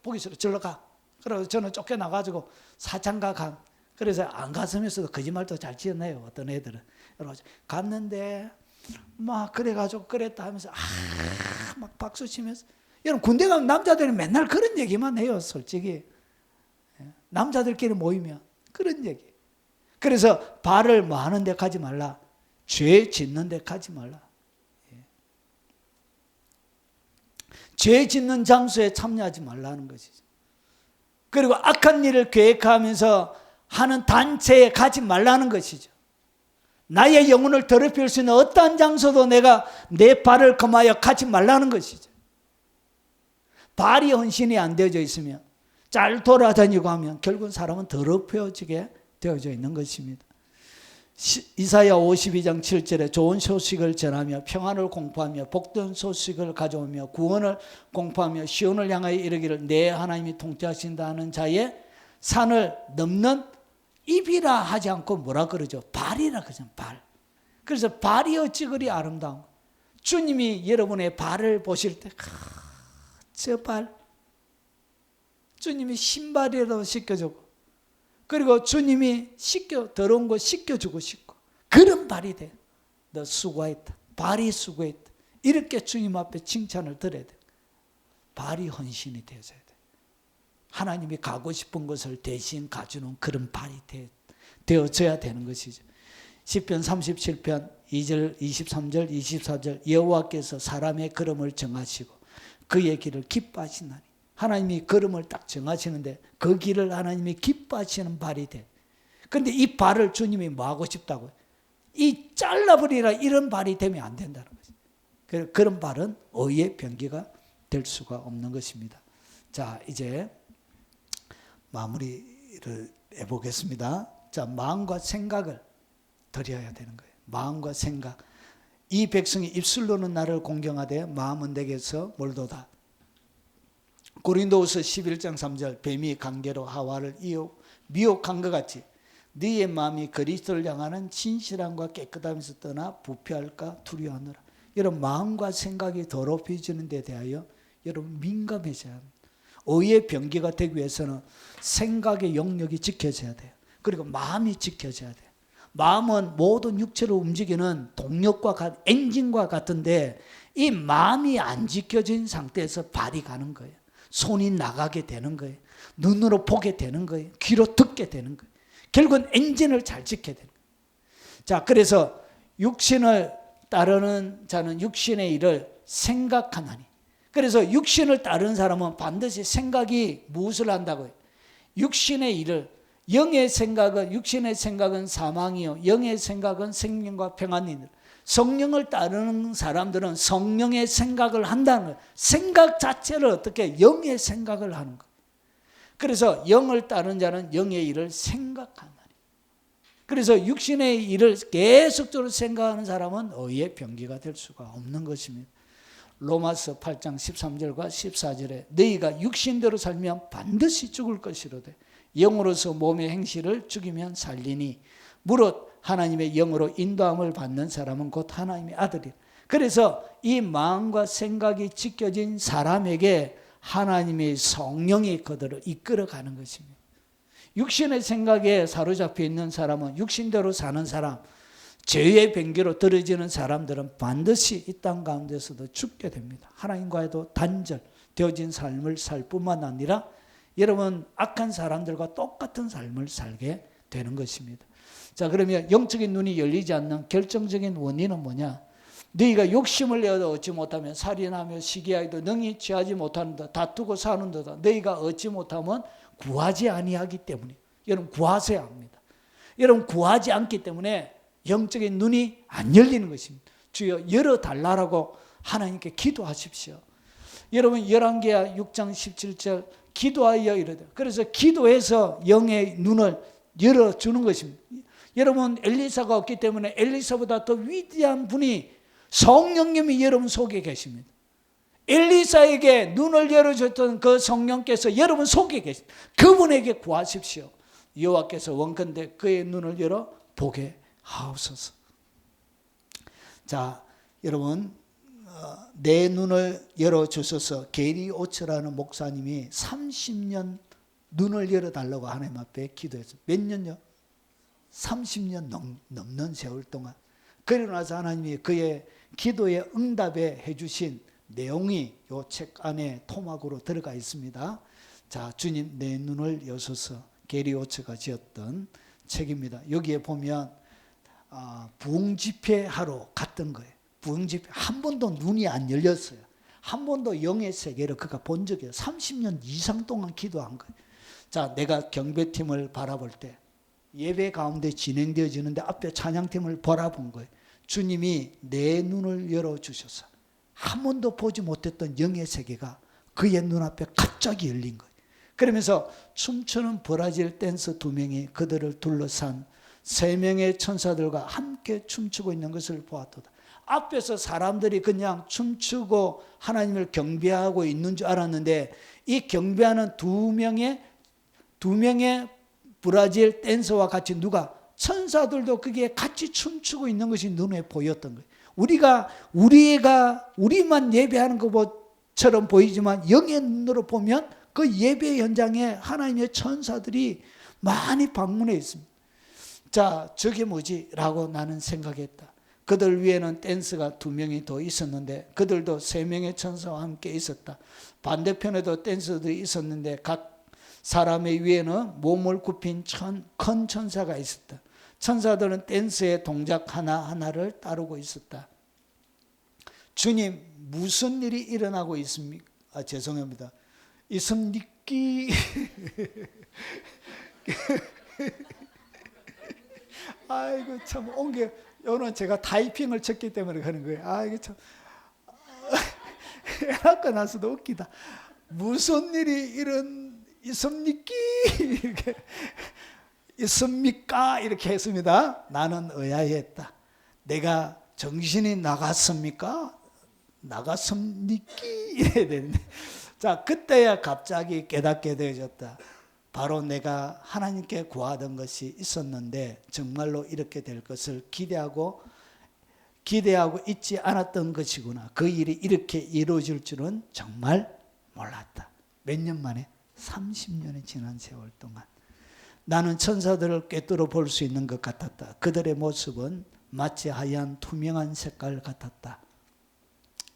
보기 싫어. 절로 가. 그래서 저는 쫓겨나가지고 사창가 간. 그래서 안 갔으면서도 거짓말도 잘 지어내요. 어떤 애들은. 갔는데 막 그래가지고 그랬다 하면서 막 박수 치면서 여러분 군대 가면 남자들이 맨날 그런 얘기만 해요. 솔직히 남자들끼리 모이면 그런 얘기. 그래서 발을 뭐 하는 데 가지 말라. 죄 짓는 데 가지 말라. 죄 짓는 장소에 참여하지 말라는 것이죠. 그리고 악한 일을 계획하면서 하는 단체에 가지 말라는 것이죠. 나의 영혼을 더럽힐 수 있는 어떠한 장소도 내가 내 발을 금하여 가지 말라는 것이죠. 발이 헌신이 안 되어져 있으면 잘 돌아다니고 하면 결국은 사람은 더럽혀지게 되어져 있는 것입니다. 이사야 52장 7절에 좋은 소식을 전하며 평안을 공포하며 복된 소식을 가져오며 구원을 공포하며 시온을 향하여 이르기를 내 하나님이 통치하신다 하는 자의 산을 넘는 입이라 하지 않고 뭐라 그러죠? 발이라 그러죠. 발. 그래서 발이 어찌 그리 아름다운, 주님이 여러분의 발을 보실 때 저 발, 주님이 신발이라도 씻겨주고, 그리고 주님이 더러운 거 씻겨주고 싶고, 그런 발이 돼. 너 수고했다. 발이 수고했다. 이렇게 주님 앞에 칭찬을 드려야 돼. 발이 헌신이 되어져야 돼. 하나님이 가고 싶은 것을 대신 가주는 그런 발이 되어져야 되는 것이죠. 시편 37편 2절, 23절, 24절 여호와께서 사람의 걸음을 정하시고 그의 길을 기뻐하시나니. 하나님이 걸음을 딱 정하시는데 그 길을 하나님이 기뻐하시는 발이 돼. 그런데 이 발을 주님이 뭐 하고 싶다고요? 이 잘라버리라 이런 발이 되면 안 된다는 거죠. 그런 발은 의의 병기가 될 수가 없는 것입니다. 자, 이제 마무리를 해보겠습니다. 자, 마음과 생각을 드려야 되는 거예요. 마음과 생각. 이 백성이 입술로는 나를 공경하되 마음은 내게서 멀도다. 고린도후서 11장 3절 뱀이 강계로 하와를 미혹한 것 같이 너희의 마음이 그리스도를 향하는 진실함과 깨끗함에서 떠나 부패할까 두려워하노라. 여러분 마음과 생각이 더럽혀지는 데 대하여 여러분 민감해져야 합니다. 의의 병기가 되기 위해서는 생각의 영역이 지켜져야 돼요. 그리고 마음이 지켜져야 돼요. 마음은 모든 육체를 움직이는 동력과 엔진과 같은데 이 마음이 안 지켜진 상태에서 발이 가는 거예요. 손이 나가게 되는 거예요. 눈으로 보게 되는 거예요. 귀로 듣게 되는 거예요. 결국은 엔진을 잘 지켜야 되는 거예요. 자, 그래서 육신을 따르는 자는 육신의 일을 생각하나니. 그래서 육신을 따르는 사람은 반드시 생각이 무엇을 한다고요? 육신의 일을. 영의 생각은, 육신의 생각은 사망이요 영의 생각은 생명과 평안이니라. 성령을 따르는 사람들은 성령의 생각을 한다는 거예요. 생각 자체를 어떻게 영의 생각을 하는 거예요. 그래서 영을 따르는 자는 영의 일을 생각한다니. 그래서 육신의 일을 계속적으로 생각하는 사람은 의의 병기가 될 수가 없는 것입니다. 로마서 8장 13절과 14절에 너희가 육신대로 살면 반드시 죽을 것이로되 영으로서 몸의 행실을 죽이면 살리니 무릇 하나님의 영으로 인도함을 받는 사람은 곧 하나님의 아들이라. 그래서 이 마음과 생각이 지켜진 사람에게 하나님의 성령이 그들을 이끌어가는 것입니다. 육신의 생각에 사로잡혀 있는 사람은, 육신대로 사는 사람, 죄의 병기로 들어지는 사람들은 반드시 이 땅 가운데서도 죽게 됩니다. 하나님과도 단절되어진 삶을 살 뿐만 아니라 여러분 악한 사람들과 똑같은 삶을 살게 되는 것입니다. 자, 그러면 영적인 눈이 열리지 않는 결정적인 원인은 뭐냐? 너희가 욕심을 내어 얻지 못하면 살인하며 시기하여도 능히 취하지 못하는다. 다투고 사는도다. 너희가 얻지 못하면 구하지 아니하기 때문에. 여러분 구하셔야 합니다. 여러분 구하지 않기 때문에 영적인 눈이 안 열리는 것입니다. 주여 열어달라고 하나님께 기도하십시오. 여러분 열왕기하 6장 17절 기도하여 이르되. 그래서 기도해서 영의 눈을 열어주는 것입니다. 여러분 엘리사가 없기 때문에 엘리사보다 더 위대한 분이 성령님이 여러분 속에 계십니다. 엘리사에게 눈을 열어줬던 그 성령께서 여러분 속에 계십니다. 그분에게 구하십시오. 여호와께서 원컨대 그의 눈을 열어 보게 하옵소서. 자, 여러분 내 눈을 열어주셔서 게리 오처라는 목사님이 30년 눈을 열어달라고 하나님 앞에 기도했어요. 몇 년요? 30년 넘는 세월 동안. 그러고 나서 하나님이 그의 기도에 응답해 주신 내용이 요 책 안에 토막으로 들어가 있습니다. 자, 주님 내 눈을 여소서, 게리 오처가 지었던 책입니다. 여기에 보면 부흥집회하러 갔던 거예요. 부흥집회 한 번도 눈이 안 열렸어요. 한 번도 영의 세계를 그가 본 적이 없어요. 30년 이상 동안 기도한 거예요. 자, 내가 경배팀을 바라볼 때 예배 가운데 진행되어지는데 앞에 찬양팀을 바라본 거예요. 주님이 내 눈을 열어주셔서 한 번도 보지 못했던 영의 세계가 그의 눈앞에 갑자기 열린 거예요. 그러면서 춤추는 브라질 댄서 2명이 그들을 둘러싼 3명의 천사들과 함께 춤추고 있는 것을 보았도다. 앞에서 사람들이 그냥 춤추고 하나님을 경배하고 있는 줄 알았는데 이 경배하는 2명의 브라질 댄서와 같이 누가 천사들도 그게 같이 춤추고 있는 것이 눈에 보였던 거예요. 우리만 예배하는 것처럼 보이지만 영의 눈으로 보면 그 예배 현장에 하나님의 천사들이 많이 방문해 있습니다. 자, 저게 뭐지? 라고 나는 생각했다. 그들 위에는 댄스가 2명이 더 있었는데 그들도 3명의 천사와 함께 있었다. 반대편에도 댄서들이 있었는데 각 사람의 위에는 몸을 굽힌 큰 천사가 있었다. 천사들은 댄스의 동작 하나하나를 따르고 있었다. 주님, 무슨 일이 일어나고 있습니까? 죄송합니다. 있습니까? 아이고 참 옮겨. 오늘 제가 타이핑을 쳤기 때문에 그런 거예요. 아이고 참. 해놨고 나서도 웃기다. 무슨 일이 있습니까? 이렇게 있습니까? 이렇게 했습니다. 나는 의아했다. 내가 정신이 나갔습니까? 이래야 되는데. 자, 그때야 갑자기 깨닫게 되어졌다. 바로 내가 하나님께 구하던 것이 있었는데 정말로 이렇게 될 것을 기대하고 있지 않았던 것이구나. 그 일이 이렇게 이루어질 줄은 정말 몰랐다. 몇 년 만에? 30년이 지난 세월 동안 나는 천사들을 꿰뚫어 볼 수 있는 것 같았다. 그들의 모습은 마치 하얀 투명한 색깔 같았다.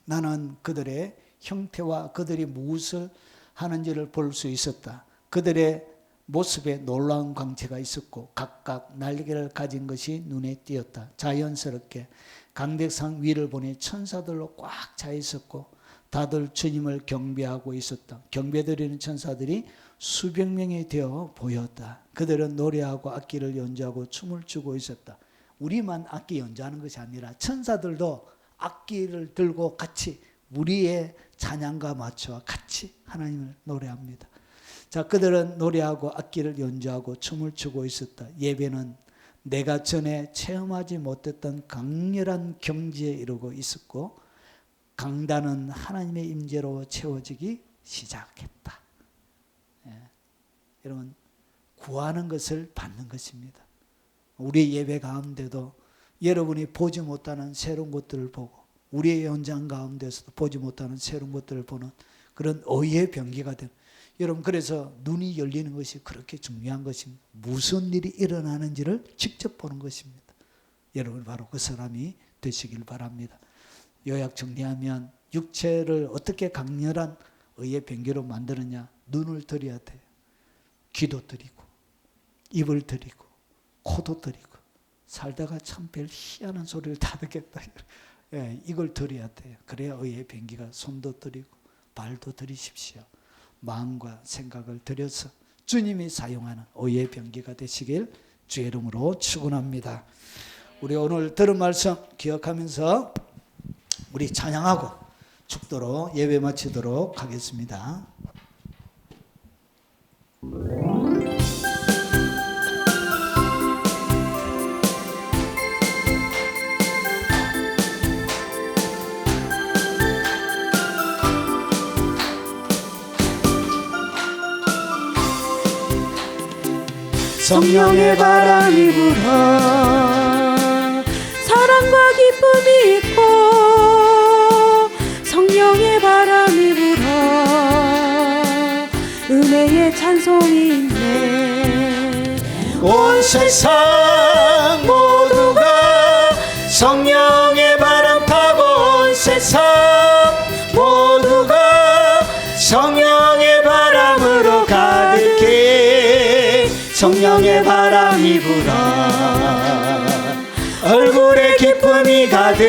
나는 그들의 형태와 그들이 무엇을 하는지를 볼 수 있었다. 그들의 모습에 놀라운 광채가 있었고 각각 날개를 가진 것이 눈에 띄었다. 자연스럽게 강대상 위를 보니 천사들로 꽉 차 있었고 다들 주님을 경배하고 있었다. 경배드리는 천사들이 수백 명이 되어 보였다. 그들은 노래하고 악기를 연주하고 춤을 추고 있었다. 우리만 악기 연주하는 것이 아니라 천사들도 악기를 들고 같이 우리의 찬양과 맞춰 같이 하나님을 노래합니다. 자, 그들은 노래하고 악기를 연주하고 춤을 추고 있었다. 예배는 내가 전에 체험하지 못했던 강렬한 경지에 이르고 있었고 강단은 하나님의 임재로 채워지기 시작했다. 여러분, 구하는 것을 받는 것입니다. 우리 예배 가운데도 여러분이 보지 못하는 새로운 것들을 보고 우리의 현장 가운데서도 보지 못하는 새로운 것들을 보는 그런 의의 병기가 되는, 여러분, 그래서 눈이 열리는 것이 그렇게 중요한 것입니다. 무슨 일이 일어나는지를 직접 보는 것입니다. 여러분 바로 그 사람이 되시길 바랍니다. 요약 정리하면 육체를 어떻게 강렬한 의의 병기로 만드느냐? 눈을 들여야 돼요. 귀도 들이고 입을 들이고 코도 들이고 살다가 참 별 희한한 소리를 다 듣겠다. 이걸 들여야 돼요. 그래야 의의 병기가 손도 들이고 발도 들이십시오. 마음과 생각을 들여서 주님이 사용하는 의의 병기가 되시길 주의 이름으로 축원합니다. 우리 오늘 들은 말씀 기억하면서 우리 찬양하고 축도로 예배 마치도록 하겠습니다. 성령의 바람이 불어 사랑과 기쁨이 있고 성령의 바람이 불어 은혜의 찬송이 있네. 온 세상 모두가 성령의 바람 타고 온 세상 성령의 바람이 불어 얼굴에 기쁨이 가득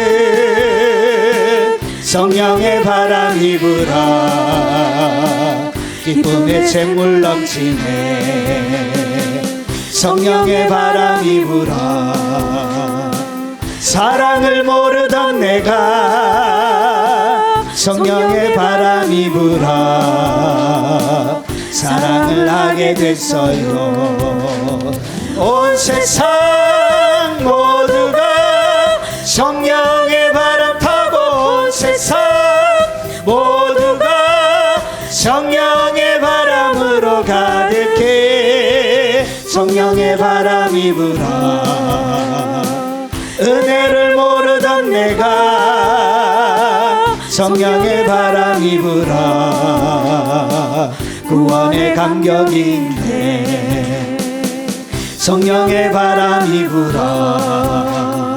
성령의 바람이 불어 기쁨의 샘물 넘치네 성령의 바람이 불어 사랑을 모르던 내가 성령의 바람이 불어 사랑을 하게 됐어요 온 세상 모두가 성령의 바람 타고 온 세상 모두가 성령의 바람으로 가득해 성령의 바람이 불어 은혜를 모르던 내가 성령의 바람이 불어 구원의 감격이 있네 성령의 바람이 불어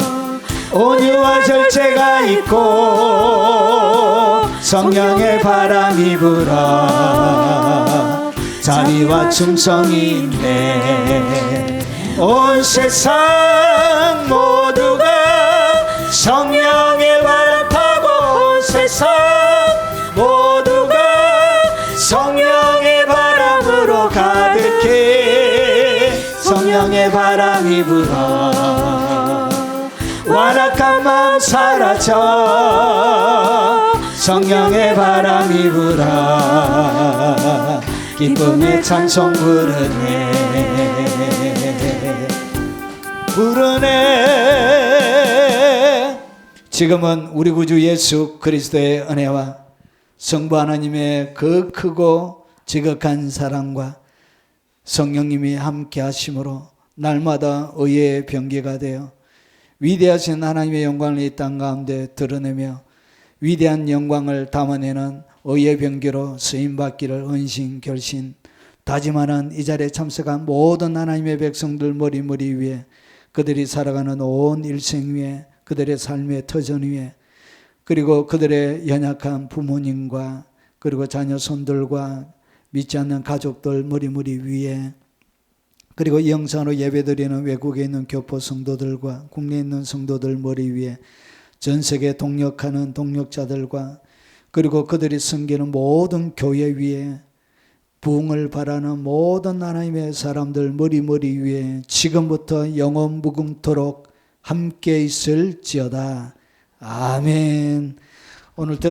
온유와 절제가 있고 성령의 바람이 불어 자비와 충성이 있네 온 세상 모두가 성령의 바람 타고 온 세상 모두가 성령의 바람으로 가득해 성령의 바람이 불어 완악한 마음 사라져 성령의 바람이 불어 기쁨의 찬송 부르네 지금은 우리 구주 예수 그리스도의 은혜와 성부 하나님의 그 크고 지극한 사랑과 성령님이 함께 하심으로 날마다 의의 병기가 되어 위대하신 하나님의 영광을 이 땅 가운데 드러내며 위대한 영광을 담아내는 의의 병기로 쓰임받기를 헌신 결신 다짐하는 이 자리에 참석한 모든 하나님의 백성들 머리 위에 그들이 살아가는 온 일생 위에 그들의 삶의 터전 위에 그리고 그들의 연약한 부모님과 그리고 자녀 손들과 믿지 않는 가족들 머리 위에 그리고 이 영상으로 예배드리는 외국에 있는 교포 성도들과 국내에 있는 성도들 머리 위에 전 세계 동역하는 동역자들과 그리고 그들이 섬기는 모든 교회 위에 부흥을 바라는 모든 하나님의 사람들 머리 위에 지금부터 영원 무궁토록 함께 있을지어다. 아멘. 오늘